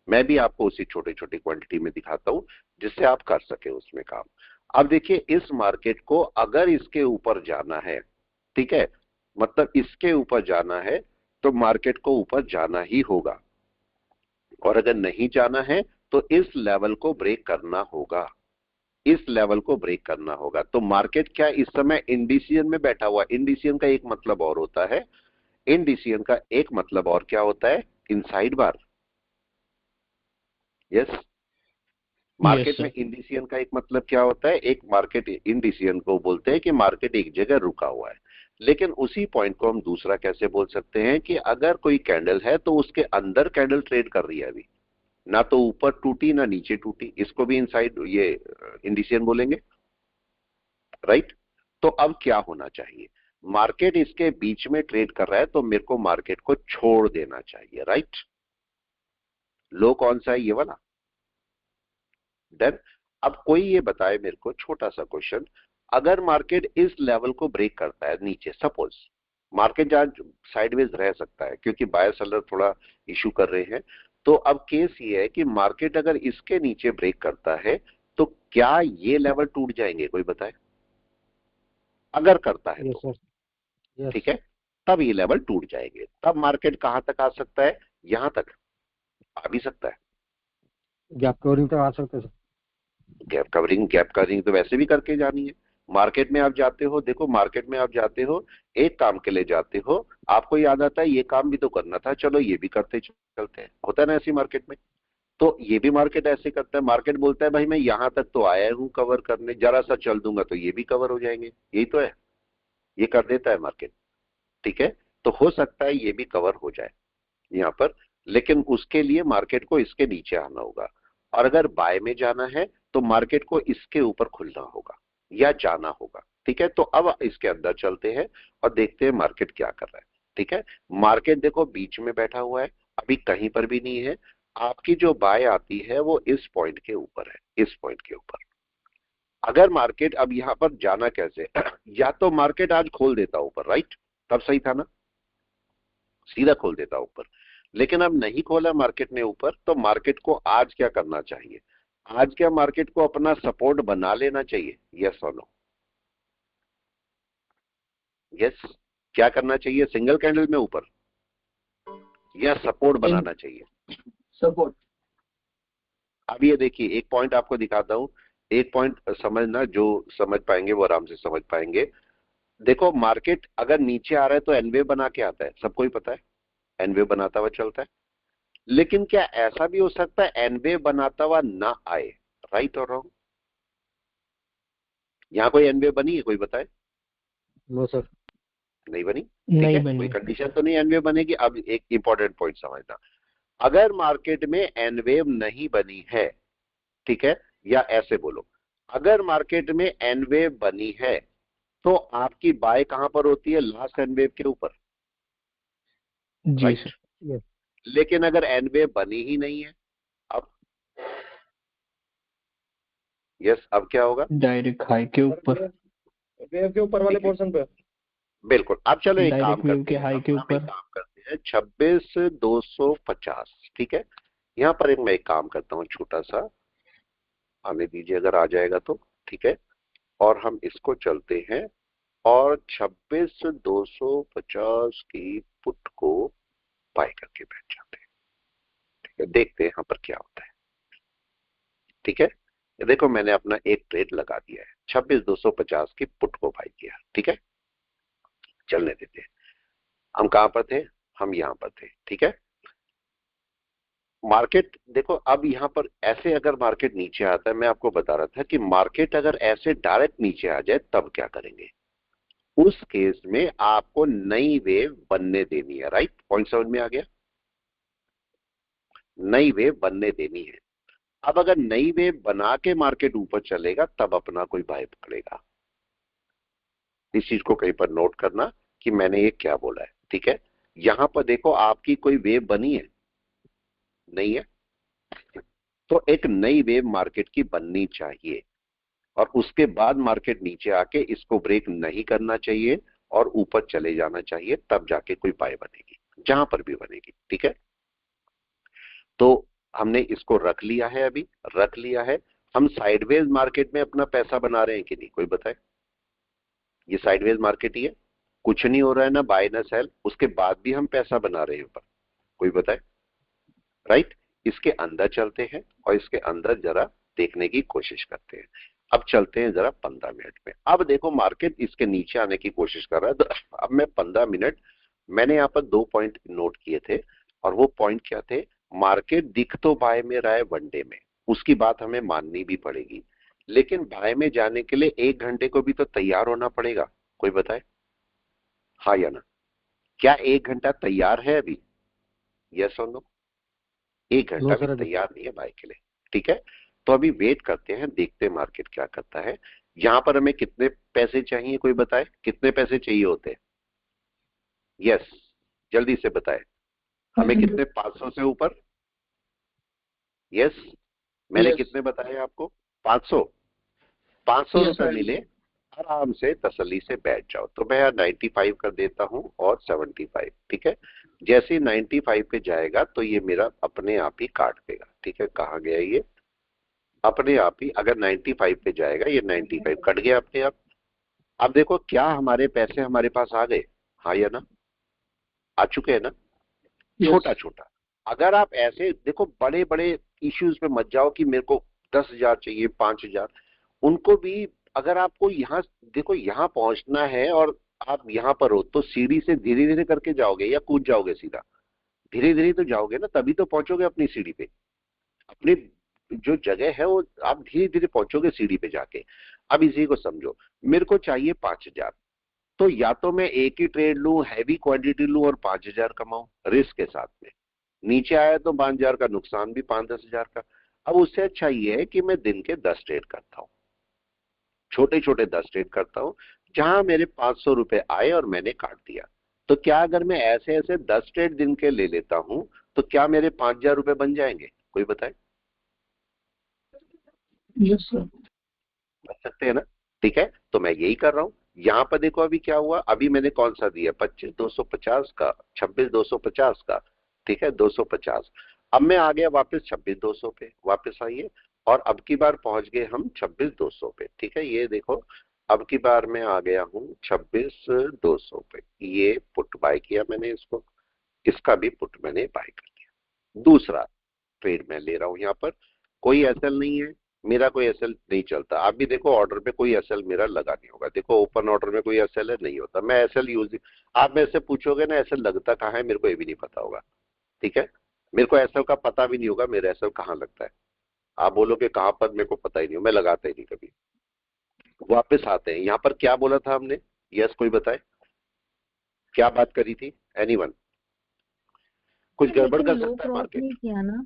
A: मैं भी आपको उसी छोटी छोटी क्वांटिटी में दिखाता हूं, जिससे आप कर सके उसमें काम। अब देखिए, इस मार्केट को अगर इसके ऊपर जाना है, ठीक है, मतलब इसके ऊपर जाना है, तो मार्केट को ऊपर जाना ही होगा। और अगर नहीं जाना है, तो इस लेवल को ब्रेक करना होगा, इस लेवल को ब्रेक करना होगा। तो मार्केट क्या इस समय इंडिसिजन में बैठा हुआ? इंडिसिजन का एक मतलब और होता है, इंडिसिजन का एक मतलब और क्या होता है? इनसाइड बार। यस।
B: यस
A: मार्केट में
B: सर।
A: इंडिसिजन का एक मतलब क्या होता है? एक मार्केट इंडिसिजन को बोलते हैं कि मार्केट एक जगह रुका हुआ है। लेकिन उसी पॉइंट को हम दूसरा कैसे बोल सकते हैं, कि अगर कोई कैंडल है तो उसके अंदर कैंडल ट्रेड कर रही है अभी, ना तो ऊपर टूटी ना नीचे टूटी, इसको भी इनसाइड ये इंडिसिजन बोलेंगे। राइट? तो अब क्या होना चाहिए? मार्केट इसके बीच में ट्रेड कर रहा है, तो मेरे को मार्केट को छोड़ देना चाहिए। राइट? लो कौन सा है? ये वाला। देन अब कोई ये बताए मेरे को, छोटा सा क्वेश्चन, अगर मार्केट इस लेवल को ब्रेक करता है नीचे, सपोज मार्केट आज साइडवेज रह सकता है क्योंकि बायर सेलर थोड़ा इशू कर रहे हैं। तो अब केस ये है कि मार्केट अगर इसके नीचे ब्रेक करता है, तो क्या ये लेवल टूट जाएंगे? कोई बताए, अगर करता है
C: यस
A: तो।
C: सर। यस।
A: ठीक है, तब ये लेवल टूट जाएंगे, तब मार्केट कहां तक आ सकता है? यहां तक आ भी सकता है।
C: गैप कवरिंग तक आ सकते हैं सर।
A: गैप कवरिंग तो वैसे भी करके जानी है। मार्केट में आप जाते हो, देखो मार्केट में आप जाते हो, एक काम के लिए जाते हो, आपको याद आता है ये काम भी तो करना था, चलो ये भी करते चलते हैं, होता है ना ऐसी मार्केट में। तो ये भी मार्केट ऐसे करता है, मार्केट बोलता है भाई मैं यहां तक तो आया हूं कवर करने, जरा सा चल दूंगा तो ये भी कवर हो जाएंगे, यही तो है, ये कर देता है मार्केट। ठीक है, तो हो सकता है ये भी कवर हो जाए यहाँ पर, लेकिन उसके लिए मार्केट को इसके नीचे आना होगा। और अगर बाय में जाना है तो मार्केट को इसके ऊपर खुलना होगा या जाना होगा। ठीक है, तो अब इसके अंदर चलते हैं और देखते हैं मार्केट क्या कर रहा है। ठीक है, मार्केट देखो बीच में बैठा हुआ है, अभी कहीं पर भी नहीं है। आपकी जो बाय आती है वो इस पॉइंट के ऊपर है, इस पॉइंट के ऊपर। अगर मार्केट अब यहां पर जाना कैसे या तो मार्केट आज खोल देता ऊपर, राइट, तब सही था ना, सीधा खोल देता ऊपर। लेकिन अब नहीं खोला मार्केट ने ऊपर, तो मार्केट को आज क्या करना चाहिए? आज क्या मार्केट को अपना सपोर्ट बना लेना चाहिए? यस और नो? यस, क्या करना चाहिए? सिंगल कैंडल में ऊपर या सपोर्ट बनाना चाहिए?
B: सपोर्ट।
A: अब ये देखिए, एक पॉइंट आपको दिखाता हूं, एक पॉइंट समझना, जो समझ पाएंगे वो आराम से समझ पाएंगे। देखो मार्केट अगर नीचे आ रहा है तो एनवेव बना के आता है, सबको ही पता है, एनवेव बनाता हुआ चलता है। लेकिन क्या ऐसा भी हो सकता है एनवेव बनाता हुआ ना आए? राइट और रॉन्ग? यहाँ कोई एनवेव बनी है, कोई बताए?
C: No sir.
A: नहीं बनी। ठीक
B: नहीं
A: है, कोई
B: बनी।
A: कंडीशन तो नहीं एनवेव बनेगी। अब एक इंपॉर्टेंट पॉइंट समझना, अगर मार्केट में एनवेव नहीं बनी है, ठीक है, या ऐसे बोलो, अगर मार्केट में एनवेव बनी है तो आपकी बाय कहां पर होती है? लास्ट एनवेव के ऊपर,
B: जी
A: राइट।
B: सर।
C: यस।
A: लेकिन अगर एनवेव बनी ही नहीं है, अब यस, अब क्या होगा?
B: डायरेक्ट हाई के ऊपर।
C: वेव के ऊपर वाले
A: ठीक है,
C: पोर्शन पे।
A: बिल्कुल। अब चलो एक काम
B: डायरेक्ट वेव
A: करते
B: के
A: हैं,
B: हाई के
A: हम एक
B: ऊपर।
A: काम करते हैं 26,250। ठीक है, यहाँ पर मैं एक काम करता हूँ छोटा सा, आने दीजिए अगर आ जाएगा तो। ठीक है, और हम इसको चलते हैं और 26,250 की पुट को बाय करके बैठ जाते हैं। ठीक है, देखते हैं यहाँ पर क्या होता है। ठीक है, ये देखो मैंने अपना एक ट्रेड लगा दिया है, 26,250 की पुट को बाय किया। ठीक है, चलने देते हैं। हम कहां पर थे? हम यहां पर थे। ठीक है, मार्केट देखो अब यहां पर ऐसे अगर मार्केट नीचे आता है, मैं आपको बता रहा था कि मार्केट अगर ऐसे डायरेक्ट नीचे आ जाए तब क्या करेंगे। उस केस में आपको नई वेव बनने देनी है, राइट। पॉइंट समझ में आ गया? नई वेव बनने देनी है। अब अगर नई वेव बना के मार्केट ऊपर चलेगा तब अपना कोई बाय पकड़ेगा। इस चीज को कहीं पर नोट करना कि मैंने ये क्या बोला है। ठीक है, यहां पर देखो आपकी कोई वेव बनी है? नहीं है। तो एक नई वेव मार्केट की बननी चाहिए और उसके बाद मार्केट नीचे आके इसको ब्रेक नहीं करना चाहिए और ऊपर चले जाना चाहिए, तब जाके कोई बाय बनेगी, जहां पर भी बनेगी। ठीक है, तो हमने इसको रख लिया है, अभी रख लिया है। हम साइडवेज मार्केट में अपना पैसा बना रहे हैं कि नहीं, कोई बताए? ये साइडवेज मार्केट ही है, कुछ नहीं हो रहा है ना बाय ना सेल, उसके बाद भी हम पैसा बना रहे हैं ऊपर, कोई बताए? राइट, इसके अंदर चलते हैं और इसके अंदर जरा देखने की कोशिश करते हैं। अब चलते हैं जरा 15 मिनट में। अब देखो मार्केट इसके नीचे आने की कोशिश कर रहा है, तो अब मैं 15 मिनट, मैंने यहाँ पर 2 पॉइंट नोट किए थे और वो पॉइंट क्या थे? मार्केट दिख तो बाय में रहा है वनडे में, उसकी बात हमें माननी भी पड़ेगी, लेकिन बाय में जाने के लिए 1 घंटे को भी तो तैयार होना पड़ेगा। कोई बताए हाँ या ना? क्या 1 घंटा तैयार है अभी? यस और नो? 1 घंटा
C: नो
A: भी
C: सर अभी।
A: तैयार नहीं है बाय के लिए। ठीक है, तो अभी वेट करते हैं, देखते हैं मार्केट क्या करता है। यहां पर हमें कितने पैसे चाहिए, कोई बताए कितने पैसे चाहिए होते हैं? यस, जल्दी से बताए। हमें कितने? 500 से ऊपर? यस, मैंने
B: यस।
A: कितने बताए आपको? 500। 500
B: यस
A: रुपए
B: सर।
A: मिले, आराम से तसल्ली से बैठ जाओ। तो मैं यार 95 कर देता हूं और 75। ठीक है, जैसे ही 95 पे जाएगा तो ये मेरा अपने आप ही काट देगा। ठीक है, कहाँ गया ये? अपने आप ही अगर 95 पे जाएगा, ये 95 कट गया अपने आप। अब देखो क्या हमारे पैसे हमारे पास आ गए? हाँ या ना? आ चुके हैं ना?
B: यस।
A: छोटा छोटा। अगर आप ऐसे देखो, बड़े बड़े इश्यूज पे मत जाओ कि मेरे को 10,000 चाहिए, 5,000, उनको भी अगर आपको यहाँ देखो यहाँ पहुंचना है और आप यहाँ पर हो तो सीढ़ी से धीरे धीरे करके जाओगे या कूद जाओगे सीधा? धीरे धीरे तो जाओगे ना, तभी तो पहुंचोगे अपनी सीढ़ी पे। अपनी जो जगह है वो आप धीरे धीरे पहुंचोगे सीढ़ी पे जाके। अब इसी को समझो, मेरे को चाहिए 5,000, तो या तो मैं एक ही ट्रेड लूं, हैवी क्वांटिटी लूं और 5,000 कमाऊं रिस्क के साथ में। नीचे आया तो 5,000 का नुकसान भी 5-10,000 का। अब उससे अच्छा ये है कि मैं दिन के 10 ट्रेड करता हूं, छोटे छोटे 10 ट्रेड करता हूं, जहां मेरे 500 रुपए आए और मैंने काट दिया। तो क्या अगर मैं ऐसे ऐसे 10 ट्रेड दिन के ले लेता हूं तो क्या मेरे 5,000 रुपए बन जाएंगे? कोई बताए?
B: Yes sir.
A: बन सकते हैं ना? ठीक है, तो मैं यही कर रहा हूं। यहां पर देखो अभी क्या हुआ, अभी मैंने कौन सा दिया, 25,250 का, 26,250 का, ठीक है 250। अब मैं आ गया वापस 26,200 पे, वापस आइए, और अब की बार पहुंच गए हम 26,200 पे। ठीक है, ये देखो अब की बार मैं आ गया हूं 26,200 पे। ये पुट बाय किया मैंने इसको, इसका भी पुट मैंने बाय कर लिया। दूसरा ट्रेड मैं ले रहा हूं, यहाँ पर कोई एसएल नहीं है मेरा, कोई एसएल नहीं चलता। आप भी देखो ऑर्डर पे कोई एसएल मेरा लगा नहीं होगा, देखो ओपन ऑर्डर में कोई एसएल है नहीं होता, मैं एसएल यूज, आप मेरे से पूछोगे ना एसएल लगता कहाँ है, मेरे को ये भी नहीं पता होगा। ठीक है, मेरे को एसएल का पता भी नहीं होगा मेरा एसएल कहाँ लगता है। आप बोलोगे कहाँ पर, मेरे को पता ही नहीं हो, मैं लगाता ही नहीं कभी। वापस आते हैं यहाँ पर, क्या बोला था हमने? यस कोई बताए क्या बात करी थी? एनीवन? कुछ गड़बड़
D: लेकिन
A: कर
D: लो
A: सकता है
D: क्रॉस नहीं
A: मार्केट?
D: किया ना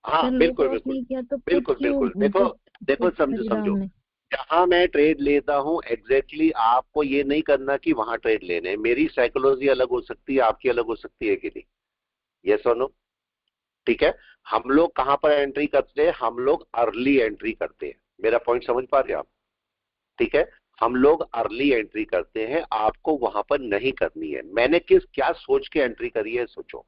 A: हाँ
D: सर, लो
A: बिल्कुल
D: क्रॉस
A: बिल्कुल
D: नहीं किया तो पुट
A: बिल्कुल
D: क्यों
A: बिल्कुल। देखो
D: मतलब
A: देखो,
D: पुट
A: समझो
D: खरीदा
A: समझो,
D: हमने?
A: जहां मैं ट्रेड लेता हूं एग्जैक्टली आपको ये नहीं करना कि वहां ट्रेड लेने हैं। मेरी साइकोलॉजी अलग हो सकती है, आपकी अलग हो सकती है कि नहीं? यस और नो? ठीक है, हम लोग कहां पर एंट्री करते हैं? हम लोग अर्ली एंट्री करते हैं। मेरा पॉइंट समझ पा रहे हो आप? ठीक है, हम लोग अर्ली एंट्री करते हैं, आपको वहां पर नहीं करनी है। मैंने क्या सोच के एंट्री करी है सोचो।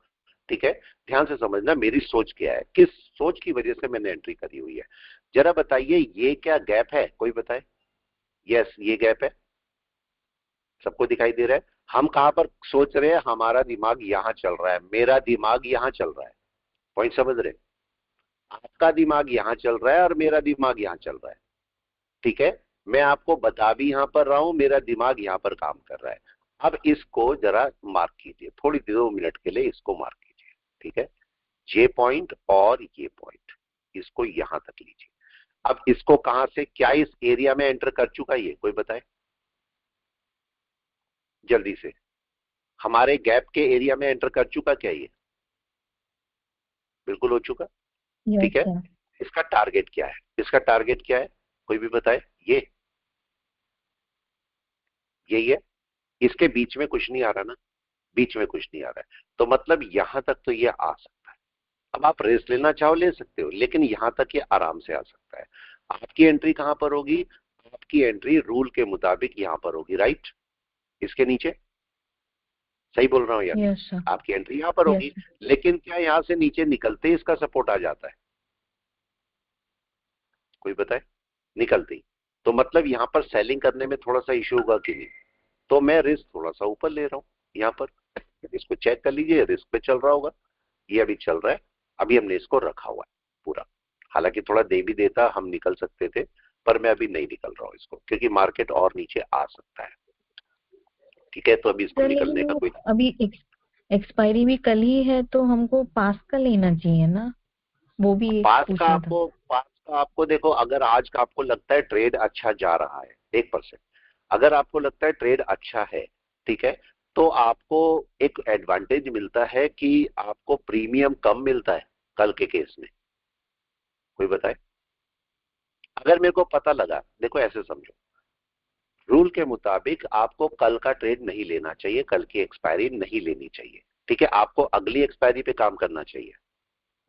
A: ठीक है, ध्यान से समझना मेरी सोच क्या है, किस सोच की वजह से मैंने एंट्री करी हुई है। जरा बताइए ये क्या गैप है, कोई बताए? यस ये गैप है, सबको दिखाई दे रहा है। हम कहां पर सोच रहे हैं? हमारा दिमाग यहां चल रहा है, मेरा दिमाग यहां चल रहा है। पॉइंट समझ रहे? आपका दिमाग यहां चल रहा है और मेरा दिमाग यहां चल रहा है। ठीक है, मैं आपको बता भी यहां पर रहा हूं, मेरा दिमाग यहां पर काम कर रहा है। अब इसको जरा मार्क कीजिए, थोड़ी 2 मिनट के लिए इसको मार्क कीजिए। ठीक है, ये पॉइंट और ये पॉइंट, इसको यहां तक लीजिए। अब इसको कहां से, क्या इस एरिया में एंटर कर चुका ये, कोई बताए जल्दी से? हमारे गैप के एरिया में एंटर कर चुका क्या ये? बिल्कुल हो चुका।
D: यस
A: ठीक है,
D: सर।
A: इसका टारगेट क्या है? इसका टारगेट क्या है, कोई भी बताए? ये यही है, इसके बीच में कुछ नहीं आ रहा ना, बीच में कुछ नहीं आ रहा है, तो मतलब यहां तक तो ये आ सकता है। अब आप रेस्ट लेना चाहो ले सकते हो, लेकिन यहां तक ये आराम से आ सकता है। आपकी एंट्री कहां पर होगी? आपकी एंट्री रूल के मुताबिक यहां पर होगी, राइट? इसके नीचे, सही बोल रहा हूं या नहीं?
D: Yes sir.
A: आपकी एंट्री यहां पर
D: यस
A: होगी, लेकिन क्या यहां से नीचे निकलते ही इसका सपोर्ट आ जाता है? कोई बताए? निकलते ही, तो मतलब यहां पर सेलिंग करने में थोड़ा सा इश्यू होगा कि नहीं? तो मैं रिस्क थोड़ा सा ऊपर ले रहा हूं यहां पर। इसको चेक कर लीजिए, रिस्क पे चल रहा होगा, ये अभी चल रहा है। अभी हमने इसको रखा हुआ है पूरा, हालांकि थोड़ा दे भी देता हम निकल सकते थे, पर मैं अभी नहीं निकल रहा हूं इसको, क्योंकि मार्केट और नीचे आ सकता है। ठीक है, तो अभी इसको
D: सर,
A: निकलने
D: लेकिन
A: का
D: वो
A: कोई,
D: अभी एक्सपायरी भी कल ही है तो हमको पास का लेना चाहिए ना, वो भी एक पूछना था।
A: पास का आपको देखो, अगर आज का आपको लगता है ट्रेड अच्छा जा रहा है 1%, अगर आपको लगता है ट्रेड अच्छा है, ठीक है, तो आपको एक एडवांटेज मिलता है कि आपको प्रीमियम कम मिलता है कल के केस में। कोई बताए? अगर मेरे को पता लगा, देखो ऐसे समझो, रूल के मुताबिक आपको कल का ट्रेड नहीं लेना चाहिए, कल की एक्सपायरी नहीं लेनी चाहिए। ठीक है, आपको अगली एक्सपायरी पे काम करना चाहिए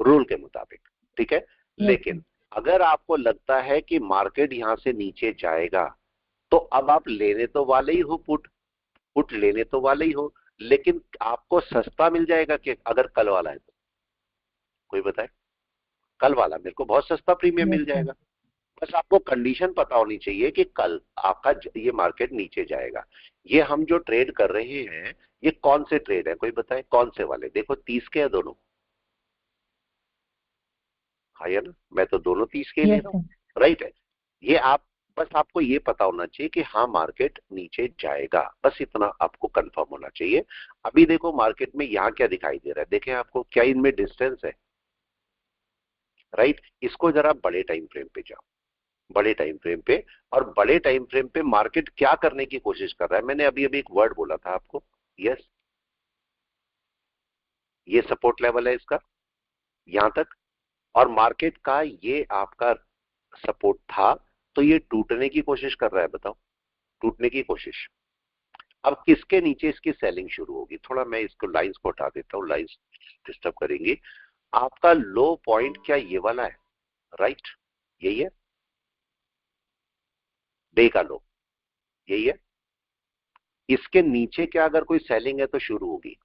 A: रूल के मुताबिक। ठीक है,
D: यस सर।
A: लेकिन अगर आपको लगता है कि मार्केट यहां से नीचे जाएगा, तो अब आप लेने तो वाले ही हो, पुट पुट लेने तो वाले ही हो, लेकिन आपको सस्ता मिल जाएगा कि अगर कल वाला है तो? कोई बताए? कल वाला मेरे को बहुत सस्ता प्रीमियम
D: यस
A: मिल
D: सर।
A: जाएगा। बस आपको कंडीशन पता होनी चाहिए कि कल आपका ये मार्केट नीचे जाएगा। ये हम जो ट्रेड कर रहे हैं, ये कौन से ट्रेड है, कोई बताए कौन से वाले? देखो 30 के हैं दोनों, हाँ या ना? मैं तो दोनों 30 के ही ले
D: यस
A: रहा हूँ,
D: सर।
A: राइट है? ये आप बस आपको ये पता होना चाहिए कि हाँ मार्केट नीचे जाएगा, बस इतना आपको कंफर्म होना चाहिए। अभी देखो मार्केट में यहाँ क्या दिखाई दे रहा है, देखें आपको क्या इनमें डिस्टेंस है, राइट। इसको जरा बड़े टाइम फ्रेम पे जाओ, बड़े टाइम फ्रेम पे, और बड़े टाइम फ्रेम पे मार्केट क्या करने की कोशिश कर रहा है। मैंने अभी अभी एक वर्ड बोला था आपको, यस, ये सपोर्ट लेवल है इसका यहां तक, और मार्केट का ये आपका सपोर्ट था, तो ये टूटने की कोशिश कर रहा है, बताओ, टूटने की कोशिश। अब किसके नीचे इसकी सेलिंग शुरू होगी, थोड़ा मैं इसको लाइंस को हटा देता हूं, लाइंस डिस्टर्ब करेंगी। आपका लो पॉइंट क्या ये वाला है, राइट, यही है, डे का लो यही है। इसके नीचे क्या अगर कोई सेलिंग है तो शुरू होगी,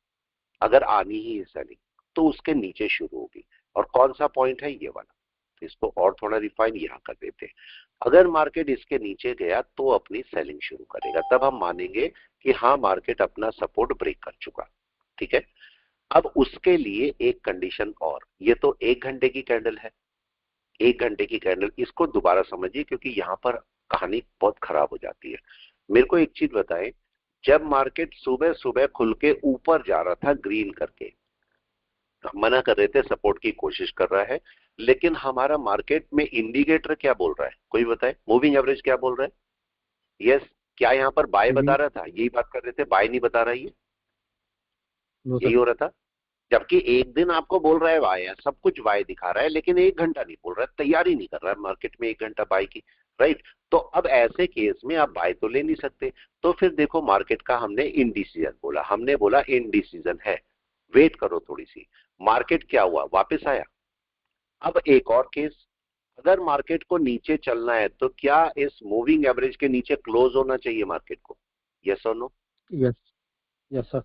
A: अगर आनी ही है सेलिंग तो उसके नीचे शुरू होगी, और कौन सा पॉइंट है ये वाला। तो इसको और थोड़ा रिफाइन यहां कर देते हैं। अगर मार्केट इसके नीचे गया तो अपनी सेलिंग शुरू करेगा, तब हम मानेंगे कि हाँ मार्केट अपना सपोर्ट ब्रेक कर चुका, ठीक है। अब उसके लिए एक कंडीशन और, ये तो 1 घंटे की कैंडल है, 1 घंटे की कैंडल, इसको दोबारा समझिए क्योंकि यहां पर कहानी बहुत खराब हो जाती है। मेरे को एक चीज बताएं, जब मार्केट सुबह सुबह खुल के ऊपर जा रहा था ग्रीन करके, मना कर रहे थे, सपोर्ट की कोशिश कर रहा है, लेकिन हमारा मार्केट में इंडिकेटर क्या बोल रहा है, कोई बताए, मूविंग एवरेज क्या बोल रहा है, यस, क्या यहाँ पर बाय बता रहा था, यही बात कर रहे थे, बाय नहीं बता रहा, ये यही हो रहा था। जबकि एक दिन आपको बोल रहा है बाय है, सब कुछ बाय दिखा रहा है, लेकिन 1 घंटा नहीं बोल रहा है, तैयारी नहीं कर रहा है मार्केट में 1 घंटा बाय की, राइट। तो अब ऐसे केस में आप बाय तो ले नहीं सकते, तो फिर देखो मार्केट का हमने इनडिसीजन बोला, हमने बोला इनडिसीजन है, वेट करो थोड़ी सी। मार्केट क्या हुआ, वापस आया। अब एक और केस, अगर मार्केट को नीचे चलना है तो क्या इस मूविंग एवरेज के नीचे क्लोज होना चाहिए मार्केट को, यस और no,
C: yes, yes sir.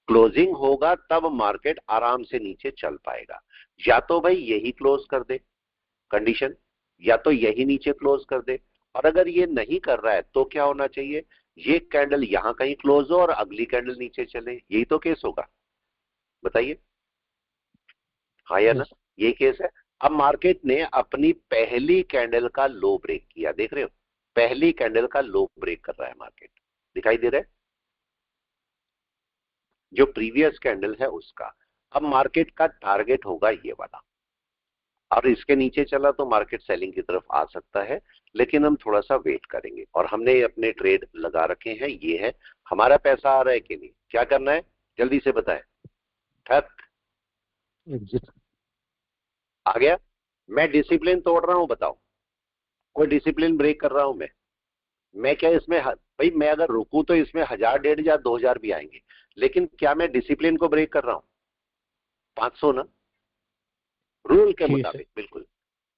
A: Closing होगा तब मार्केट आराम से नीचे चल पाएगा। या तो भाई यही क्लोज कर दे कंडीशन, या तो यही नीचे क्लोज कर दे, और अगर ये नहीं कर रहा है तो क्या होना चाहिए, ये कैंडल यहां कहीं क्लोज हो और अगली कैंडल नीचे चले, यही तो केस होगा, बताइए, हाँ या ना, ये केस है। अब मार्केट ने अपनी पहली कैंडल का लो ब्रेक किया, देख रहे हो, पहली कैंडल का लो ब्रेक कर रहा है मार्केट, दिखाई दे रहा है, जो प्रीवियस कैंडल है उसका। अब मार्केट का टारगेट होगा ये वाला, और इसके नीचे चला तो मार्केट सेलिंग की तरफ आ सकता है, लेकिन हम थोड़ा सा वेट करेंगे। और हमने अपने ट्रेड लगा रखे हैं, ये है, हमारा पैसा आ रहा है कि नहीं, क्या करना है जल्दी से बताएं, ठक
C: एग्जिट
A: आ गया। मैं डिसिप्लिन तोड़ रहा हूं, बताओ, कोई डिसिप्लिन ब्रेक कर रहा हूं मैं क्या इसमें भाई मैं अगर रुकूं तो इसमें 1000, 1500, 2000 भी आएंगे, लेकिन क्या मैं डिसिप्लिन को ब्रेक कर रहा हूं, 500 ना, रूल के मुताबिक बिल्कुल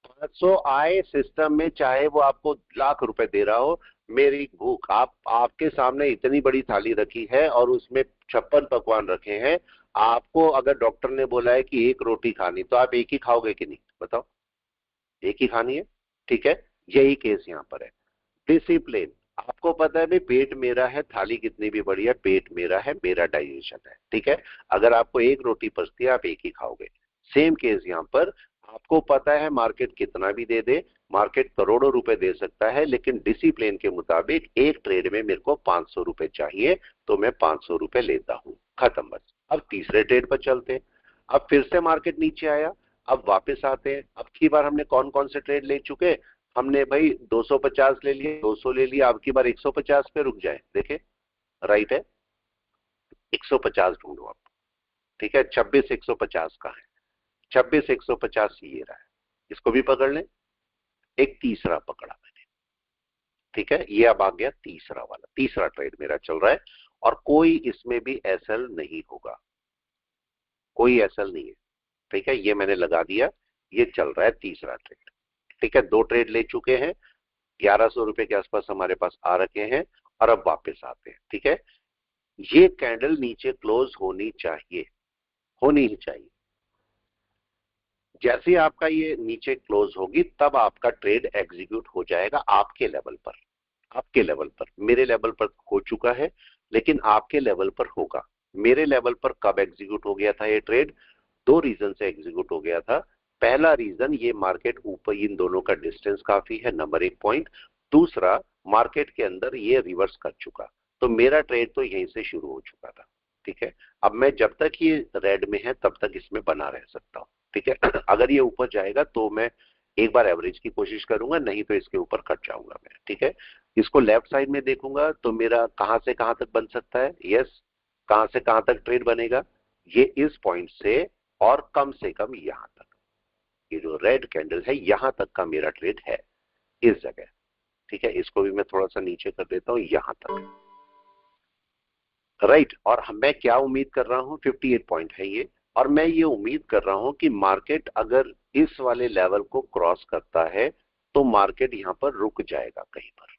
A: 500 आए सिस्टम में, चाहे वो आपको लाख रुपए दे रहा हो। मेरी भूख, आपके सामने इतनी बड़ी थाली रखी है और उसमें 56 पकवान रखे हैं, आपको अगर डॉक्टर ने बोला है कि एक रोटी खानी, तो आप एक ही खाओगे कि नहीं, बताओ, एक ही खानी है, ठीक है। यही केस यहाँ पर है, डिसिप्लिन। आपको पता है भाई पेट मेरा है, थाली कितनी भी बड़ी है, पेट मेरा है, मेरा डाइजेशन है, ठीक है। अगर आपको एक रोटी पचती है आप एक ही खाओगे। सेम केस यहाँ पर, आपको पता है मार्केट कितना भी दे दे, मार्केट करोड़ों रुपए दे सकता है, लेकिन डिसिप्लिन के मुताबिक एक ट्रेड में मेरे को 500 रुपए चाहिए, तो मैं 500 रुपए लेता हूं, खत्म बस। अब तीसरे ट्रेड पर चलते हैं। अब फिर से मार्केट नीचे आया, अब वापस आते हैं। अब की बार हमने कौन कौन से ट्रेड ले चुके, हमने भाई 250 ले लिया, 200 ले लिया, अब की बार 150 पे रुक जाए, देखे, राइट है, 150 ढूंढो आप, ठीक है। 26 150 का है, 26 150 ये रहा है, इसको भी पकड़ लें। एक तीसरा पकड़ा मैंने, ठीक है, ये अब आ गया तीसरा वाला, तीसरा ट्रेड मेरा चल रहा है, और कोई इसमें भी एसएल नहीं होगा, कोई एसएल नहीं है, ठीक है, ये मैंने लगा दिया, ये चल रहा है तीसरा ट्रेड, ठीक है। 2 ट्रेड ले चुके हैं, 1100 रुपए के आसपास हमारे पास आ रखे हैं, और अब वापस आते हैं, ठीक है। ये कैंडल नीचे क्लोज होनी चाहिए, होनी ही चाहिए। जैसे आपका ये नीचे क्लोज होगी तब आपका ट्रेड एग्जीक्यूट हो जाएगा आपके लेवल पर, आपके लेवल पर। मेरे लेवल पर हो चुका है, लेकिन आपके लेवल पर होगा। मेरे लेवल पर कब एग्जीक्यूट हो गया था ये ट्रेड, 2 रीजन से एग्जीक्यूट हो गया था। पहला रीजन, ये मार्केट ऊपर, इन दोनों का डिस्टेंस काफी है, नंबर 1 पॉइंट। दूसरा, मार्केट के अंदर ये रिवर्स कर चुका, तो मेरा ट्रेड तो यहीं से शुरू हो चुका था। ठीक है, अब मैं जब तक ये रेड में है तब तक इसमें बना रह सकता हूँ। ठीक है, अगर ये ऊपर जाएगा तो मैं एक बार एवरेज की कोशिश करूंगा, नहीं तो इसके ऊपर कट जाऊंगा मैं। ठीक है, इसको लेफ्ट साइड में देखूंगा तो मेरा कहां से कहां तक बन सकता है, यस, कहां से कहां तक ट्रेड बनेगा, ये इस पॉइंट से और कम से कम यहां तक, ये जो रेड कैंडल है यहां तक का मेरा ट्रेड है, इस जगह। ठीक है, इसको भी मैं थोड़ा सा नीचे कर देता हूं, यहां तक, राइट। और मैं क्या उम्मीद कर रहा हूं, 58 पॉइंट है ये, और मैं ये उम्मीद कर रहा हूं कि मार्केट अगर इस वाले लेवल को क्रॉस करता है तो मार्केट यहां पर रुक जाएगा, कहीं पर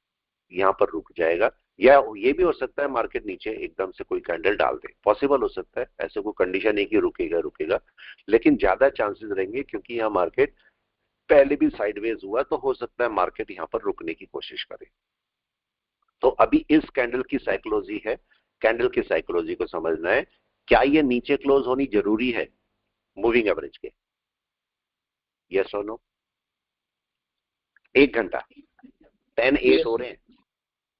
A: यहां पर रुक जाएगा, या ये भी हो सकता है मार्केट नीचे एकदम से कोई कैंडल डाल दे, पॉसिबल हो सकता है, ऐसे कोई कंडीशन नहीं कि रुकेगा, लेकिन ज्यादा चांसेस रहेंगे क्योंकि यहाँ मार्केट पहले भी साइडवेज हुआ, तो हो सकता है मार्केट यहां पर रुकने की कोशिश करे। तो अभी इस कैंडल की साइकोलॉजी है, कैंडल की साइकोलॉजी को समझना है, क्या ये नीचे क्लोज होनी जरूरी है मूविंग एवरेज के, यस और नो? 1 घंटा 10:08 हो रहे हैं,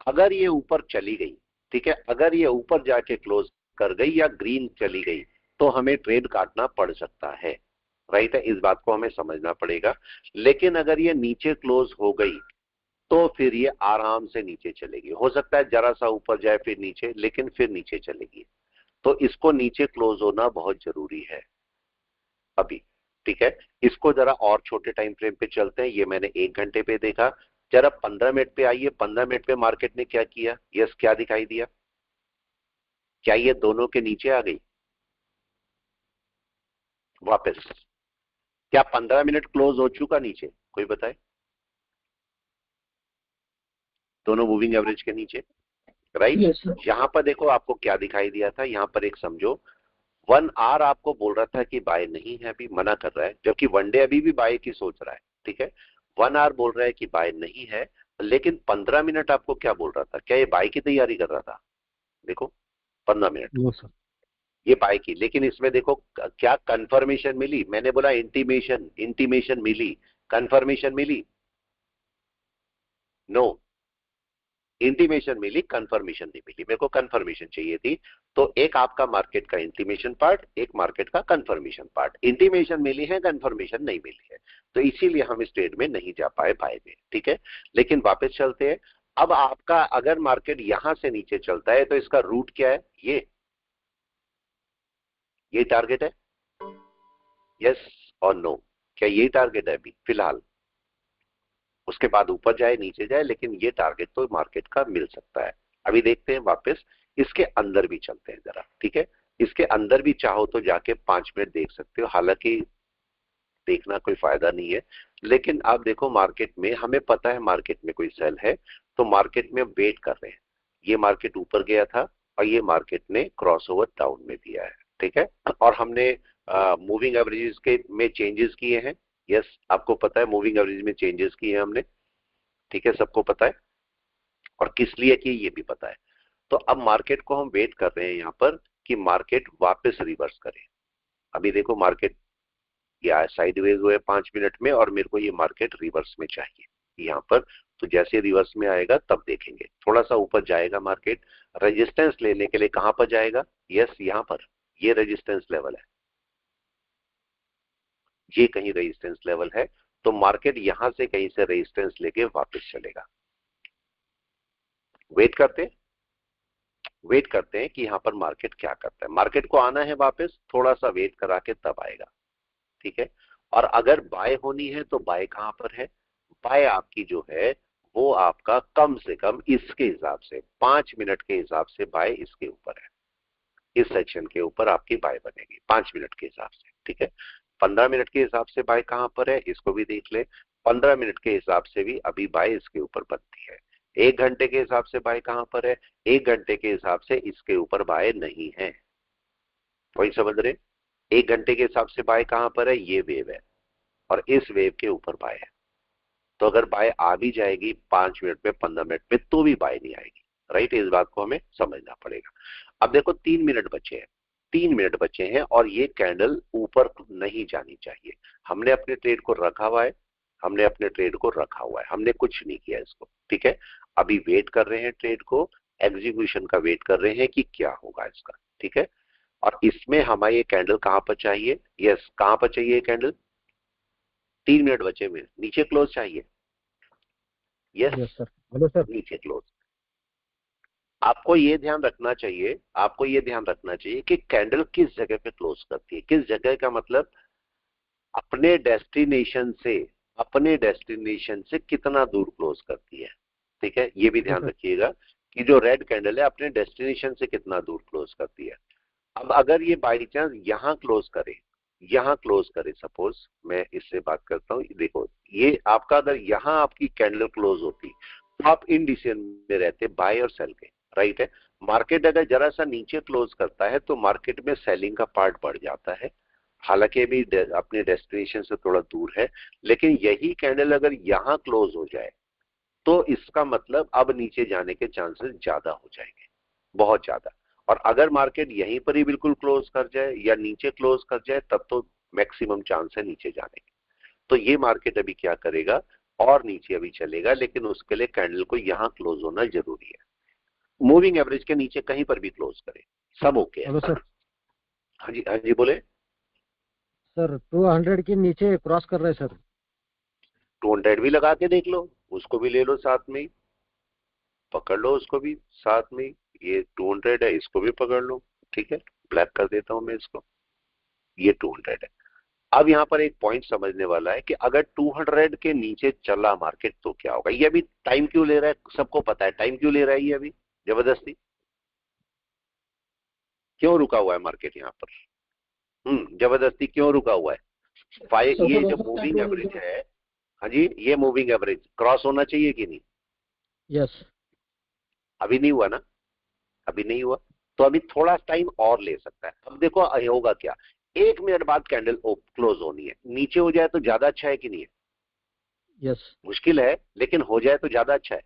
A: अगर ये ऊपर चली गई, ठीक है, अगर ये ऊपर जाके क्लोज कर गई या ग्रीन चली गई तो हमें ट्रेड काटना पड़ सकता है, राइट है, इस बात को हमें समझना पड़ेगा। लेकिन अगर ये नीचे क्लोज हो गई तो फिर ये आराम से नीचे चलेगी, हो सकता है जरा सा ऊपर जाए फिर नीचे, लेकिन फिर नीचे चलेगी, तो इसको नीचे क्लोज होना बहुत जरूरी है अभी। ठीक है, इसको जरा और छोटे टाइम फ्रेम पे चलते हैं, ये मैंने 1 घंटे पे देखा, जरा 15 मिनट पे आइए। 15 मिनट पे मार्केट ने क्या किया, यस, क्या दिखाई दिया, क्या ये दोनों के नीचे आ गई वापस? क्या 15 मिनट क्लोज हो चुका नीचे, कोई बताए? दोनों मूविंग एवरेज के नीचे, राइट।
B: Yes sir.
A: यहां पर देखो आपको क्या दिखाई दिया था, यहां पर एक समझो 1 आवर आपको बोल रहा था कि बाय नहीं है, अभी मना कर रहा है, जबकि 1 डे अभी भी बाय की सोच रहा है। ठीक है, 1 आवर बोल रहा है कि बाय नहीं है, लेकिन 15 मिनट आपको क्या बोल रहा था, क्या ये बाय की तैयारी कर रहा था? देखो 15 मिनट
C: नो सर।
A: ये बाय की, लेकिन इसमें देखो क्या कंफर्मेशन मिली, मैंने बोला इंटीमेशन मिली, कंफर्मेशन मिली? नो, इंटीमेशन मिली, कंफर्मेशन नहीं मिली। मेरे को कंफर्मेशन चाहिए थी, तो एक आपका मार्केट का इंटीमेशन पार्ट, एक मार्केट का कंफर्मेशन पार्ट, इंटीमेशन मिली है, कंफर्मेशन नहीं मिली है, तो इसीलिए हम इस ट्रेड में नहीं जा पाए बाय में। ठीक है, लेकिन वापस चलते हैं। अब आपका अगर मार्केट यहां से नीचे चलता है तो इसका रूट क्या है, ये टारगेट है, यस और नो? क्या ये टारगेट है अभी फिलहाल? उसके बाद ऊपर जाए नीचे जाए, लेकिन ये टारगेट तो मार्केट का मिल सकता है। अभी देखते हैं वापस, इसके अंदर भी चलते हैं जरा। ठीक है, इसके अंदर भी चाहो तो जाके 5 मिनट देख सकते हो, हालांकि देखना कोई फायदा नहीं है, लेकिन आप देखो मार्केट में, हमें पता है मार्केट में कोई सेल है, तो मार्केट में वेट कर रहे हैं। ये मार्केट ऊपर गया था और ये मार्केट ने क्रॉस ओवर डाउन में दिया है। ठीक है, और हमने मूविंग एवरेजेस के में चेंजेस किए हैं, यस, आपको पता है मूविंग एवरेज में चेंजेस किए हैं हमने। ठीक है, सबको पता है, और किस लिए किए ये भी पता है। तो अब मार्केट को हम वेट कर रहे हैं यहाँ पर कि मार्केट वापस रिवर्स करे। अभी देखो मार्केट या साइडवेज हुए 5 मिनट में, और मेरे को ये मार्केट रिवर्स में चाहिए यहाँ पर, तो जैसे रिवर्स में आएगा तब देखेंगे। थोड़ा सा ऊपर जाएगा मार्केट, रेजिस्टेंस लेने के लिए कहां पर जाएगा, यस, यहाँ पर, ये रेजिस्टेंस लेवल है, ये कहीं रेजिस्टेंस लेवल है, तो मार्केट यहां से कहीं से रेजिस्टेंस लेके वापस चलेगा। वेट करते हैं कि यहाँ पर मार्केट क्या करता है। मार्केट को आना है वापस, थोड़ा सा वेट करा के तब आएगा। ठीक है, और अगर बाय होनी है तो बाय कहां पर है, बाय आपकी जो है वो आपका कम से कम इसके हिसाब से 5 मिनट के हिसाब से बाय इसके ऊपर है, इस सेक्शन के ऊपर आपकी बाय बनेगी 5 मिनट के हिसाब से। ठीक है, 15 मिनट के हिसाब से बाय कहां पर है, इसको भी देख ले। 15 मिनट के हिसाब से भी अभी बाय इसके ऊपर बनती है। 1 घंटे के हिसाब से बाय कहां पर है, 1 घंटे के हिसाब से इसके ऊपर बाय नहीं है, कोई समझ रहे? 1 घंटे के हिसाब से बाय कहां पर है, ये वेव है, और इस वेव के ऊपर बाय है। तो अगर बाय आ भी जाएगी 5 मिनट में, 15 मिनट में, तो भी बाय नहीं आएगी, राइट। इस बात को हमें समझना पड़ेगा। अब देखो 3 मिनट बचे हैं, 3 मिनट बचे हैं, और ये कैंडल ऊपर नहीं जानी चाहिए। हमने अपने ट्रेड को रखा हुआ है, हमने अपने ट्रेड को रखा हुआ है, हमने कुछ नहीं किया इसको, ठीक है। अभी वेट कर रहे हैं ट्रेड को, एग्जीक्यूशन का वेट कर रहे हैं कि क्या होगा इसका, ठीक है। और इसमें हमारी ये कैंडल कहां पर चाहिए, यस कहां पर चाहिए ये कैंडल, 3 मिनट बचे में नीचे क्लोज चाहिए, yes
C: yes sir, hello sir.
A: नीचे क्लोज। आपको ये ध्यान रखना चाहिए, आपको ये ध्यान रखना चाहिए कि कैंडल किस जगह पे क्लोज करती है, किस जगह का मतलब अपने डेस्टिनेशन से कितना दूर क्लोज करती है, ठीक है। ये भी ध्यान रखिएगा कि जो रेड कैंडल है अपने डेस्टिनेशन से कितना दूर क्लोज करती है। अब अगर ये बाई चांस यहां क्लोज करे, सपोज मैं इससे बात करता हूं, देखो ये आपका अगर यहां आपकी कैंडल क्लोज होती तो आप इन डिसीजन में रहते बाय और सेल के, राइट है। मार्केट अगर जरा सा नीचे क्लोज करता है तो मार्केट में सेलिंग का पार्ट बढ़ जाता है, हालांकि अभी अपने डेस्टिनेशन से थोड़ा दूर है, लेकिन यही कैंडल अगर यहां क्लोज हो जाए तो इसका मतलब अब नीचे जाने के चांसेस ज्यादा हो जाएंगे, बहुत ज्यादा। और अगर मार्केट यहीं पर ही बिल्कुल क्लोज कर जाए या नीचे क्लोज कर जाए तब तो मैक्सिमम चांस है नीचे जाने के। तो ये मार्केट अभी क्या करेगा, और नीचे अभी चलेगा, लेकिन उसके लिए कैंडल को यहां क्लोज होना जरूरी है। मूविंग एवरेज के नीचे कहीं पर भी क्लोज करे, सब ओके है।
C: Hello sir.
A: हाँ जी बोले।
C: सर 200 के नीचे क्रॉस कर रहे हैं सर।
A: 200 भी लगा के देख लो, उसको भी ले लो साथ में ही, पकड़ लो उसको भी साथ में ही। ये 200 है, इसको भी पकड़ लो, ठीक है। ब्लैक कर देता हूं मैं इसको, ये 200 है। अब यहां पर एक पॉइंट समझने वाला है कि अगर 200 के नीचे चला मार्केट तो क्या होगा। ये अभी टाइम क्यों ले रहा है, सबको पता है टाइम क्यों ले रहा है ये अभी जबरदस्ती, क्यों रुका हुआ है मार्केट यहाँ पर, जबरदस्ती क्यों रुका हुआ है। ये जो मूविंग एवरेज है, हाँ जी, ये मूविंग एवरेज क्रॉस होना चाहिए कि नहीं,
C: यस।
A: अभी नहीं हुआ ना, अभी नहीं हुआ, तो अभी थोड़ा टाइम और ले सकता है। अब देखो होगा क्या, 1 मिनट बाद कैंडल क्लोज होनी है, नीचे हो जाए तो ज्यादा अच्छा है कि नहीं है,
C: यस।
A: मुश्किल है लेकिन हो जाए तो ज्यादा अच्छा है।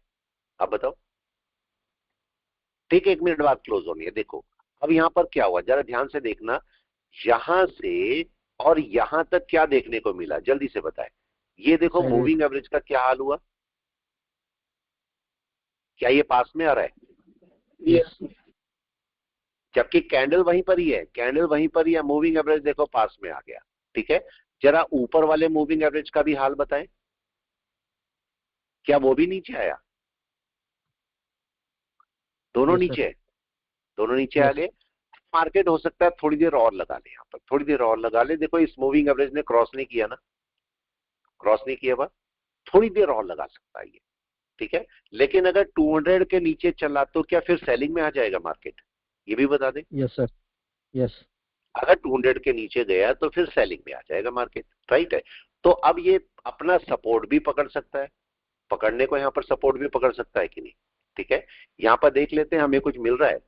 A: अब बताओ, ठीक 1 मिनट बाद क्लोज होनी है। देखो अब यहां पर क्या हुआ, जरा ध्यान से देखना, यहां से और यहां तक क्या देखने को मिला, जल्दी से बताएं। ये देखो मूविंग एवरेज का क्या हाल हुआ, क्या ये पास में आ रहा है,
C: यस।
A: जबकि कैंडल वहीं पर ही है, कैंडल वहीं पर ही है, मूविंग एवरेज देखो पास में आ गया, ठीक है। जरा ऊपर वाले मूविंग एवरेज का भी हाल बताएं, क्या वो भी नीचे आया, दोनों नीचे, दोनों नीचे आ गए। मार्केट हो सकता है थोड़ी देर और लगा ले, यहाँ पर थोड़ी देर और लगा ले। देखो इस मूविंग एवरेज ने क्रॉस नहीं किया ना, क्रॉस नहीं किया, बस थोड़ी देर और लगा सकता है ये, ठीक है। लेकिन अगर 200 के नीचे चला तो क्या फिर सेलिंग में आ जाएगा मार्केट, ये भी बता दें।
C: Yes sir. यस।
A: अगर 200 के नीचे गया तो फिर सेलिंग में आ जाएगा मार्केट, राइट है। तो अब ये अपना सपोर्ट भी पकड़ सकता है, पकड़ने को यहाँ पर सपोर्ट भी पकड़ सकता है कि नहीं, ठीक है। यहाँ पर देख लेते हैं हमें कुछ मिल रहा है,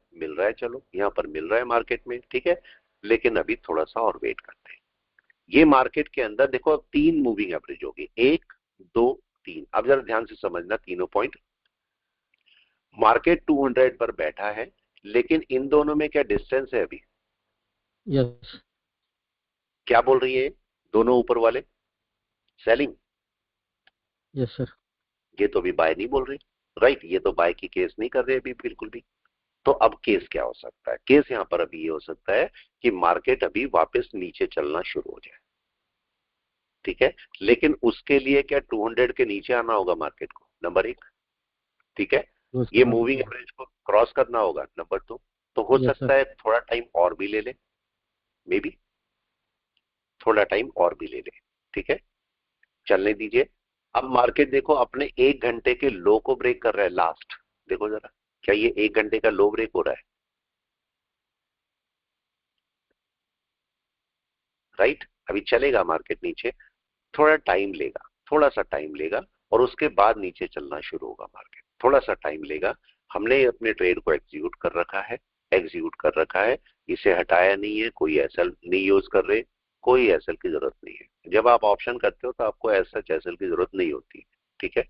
A: चलो यहाँ पर मिल रहा है मार्केट में, ठीक है। लेकिन अभी थोड़ा सा और वेट करते हैं। ये मार्केट के अंदर देखो अब 3 मूविंग एवरेज होगी, 1 2 3। अब जरा ध्यान से समझना तीनों पॉइंट। मार्केट 200 पर बैठा है, लेकिन इन दोनों में क्या डिस्टेंस है अभी,
C: यस।
A: क्या बोल रही है दोनों ऊपर वाले, सेलिंग।
C: Yes sir.
A: ये तो अभी बाय नहीं बोल रहे, राइट, ये तो बाय की केस नहीं कर रहे अभी बिल्कुल भी। तो अब केस क्या हो सकता है, केस यहां पर अभी ये हो सकता है कि मार्केट अभी वापस नीचे चलना शुरू हो जाए, ठीक है। लेकिन उसके लिए क्या 200 के नीचे आना होगा मार्केट को, नंबर 1, ठीक है। ये मूविंग एवरेज को क्रॉस करना होगा, नंबर 2। तो हो सकता है थोड़ा टाइम और भी ले ले, मे बी थोड़ा टाइम और भी ले ले, ठीक है, चलने दीजिए। अब मार्केट देखो अपने 1 घंटे के लो को ब्रेक कर रहा है लास्ट, देखो जरा, क्या ये 1 घंटे का लो ब्रेक हो रहा है, राइट। अभी चलेगा मार्केट नीचे, थोड़ा टाइम लेगा, थोड़ा सा टाइम लेगा, और उसके बाद नीचे चलना शुरू होगा मार्केट, थोड़ा सा टाइम लेगा। हमने अपने ट्रेड को एग्जीक्यूट कर रखा है, इसे हटाया नहीं है, कोई एसएल नहीं यूज कर रहे, कोई एसएल की जरूरत नहीं है। जब आप ऑप्शन करते हो तो आपको ऐसा एसएल की जरूरत नहीं होती, ठीक है।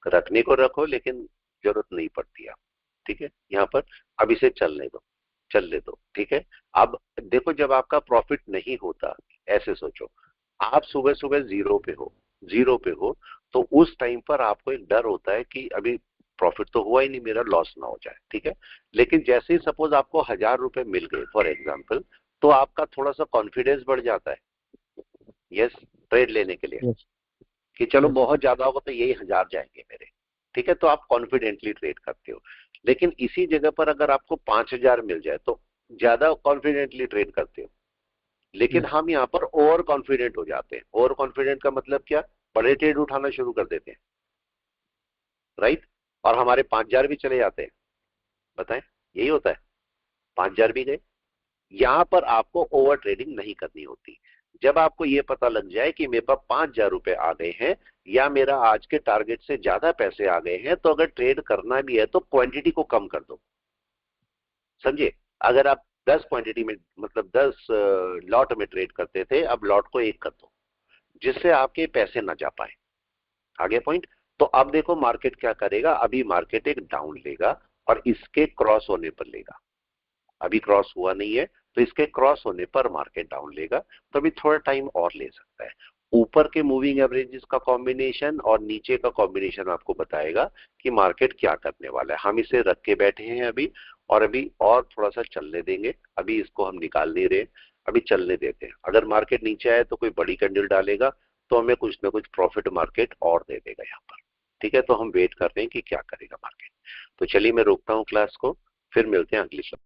A: रखने को रखो लेकिन जरूरत नहीं पड़ती आप, ठीक है। यहाँ पर अब इसे चलने दो, ठीक है। अब देखो जब आपका प्रॉफिट नहीं होता, ऐसे सोचो आप सुबह सुबह जीरो पे हो, जीरो पे हो, तो उस टाइम पर आपको एक डर होता है कि अभी प्रॉफिट तो हुआ ही नहीं, मेरा लॉस ना हो जाए, ठीक है। लेकिन जैसे ही सपोज आपको 1000 रुपए मिल गए फॉर एग्जाम्पल, तो आपका थोड़ा सा कॉन्फिडेंस बढ़ जाता है, यस, ट्रेड लेने के लिए,
C: यस
A: कि चलो
C: यस
A: बहुत ज्यादा होगा तो यही 1000 जाएंगे मेरे, ठीक है, तो आप कॉन्फिडेंटली ट्रेड करते हो। लेकिन इसी जगह पर अगर आपको 5000 मिल जाए तो ज्यादा कॉन्फिडेंटली ट्रेड करते हो। लेकिन
C: यस
A: हम यहाँ पर ओवर कॉन्फिडेंट हो जाते हैं। ओवर कॉन्फिडेंट का मतलब क्या, बड़े ट्रेड उठाना शुरू कर देते हैं, राइट, और हमारे 5000 भी चले जाते हैं, बताएं, यही होता है, 5000 भी गए। यहां पर आपको ओवर ट्रेडिंग नहीं करनी होती। जब आपको यह पता लग जाए कि मेरे पास 5000 रुपए आ गए हैं या मेरा आज के टारगेट से ज्यादा पैसे आ गए हैं, तो अगर ट्रेड करना भी है तो क्वांटिटी को कम कर दो, समझे। अगर आप 10 क्वांटिटी में, मतलब 10 लॉट में ट्रेड करते थे, अब लॉट को एक कर दो, जिससे आपके पैसे ना जा पाए। आगे पॉइंट। तो अब देखो मार्केट क्या करेगा, अभी मार्केट एक डाउन लेगा और इसके क्रॉस होने पर लेगा, अभी क्रॉस हुआ नहीं है, तो इसके क्रॉस होने पर मार्केट डाउन लेगा, तो अभी थोड़ा टाइम और ले सकता है। ऊपर के मूविंग एवरेजेस का कॉम्बिनेशन और नीचे का कॉम्बिनेशन आपको बताएगा कि मार्केट क्या करने वाला है। हम इसे रख के बैठे हैं अभी, और अभी और थोड़ा सा चलने देंगे, अभी इसको हम निकाल नहीं रहे, अभी चलने देते हैं। अगर मार्केट नीचे आए तो कोई बड़ी कैंडल डालेगा तो हमें कुछ ना कुछ प्रॉफिट मार्केट और दे देगा यहाँ पर, ठीक है। तो हम वेट कर रहे हैं कि क्या करेगा मार्केट। तो चलिए मैं रोकता हूँ क्लास को, फिर मिलते हैं अगली क्लास।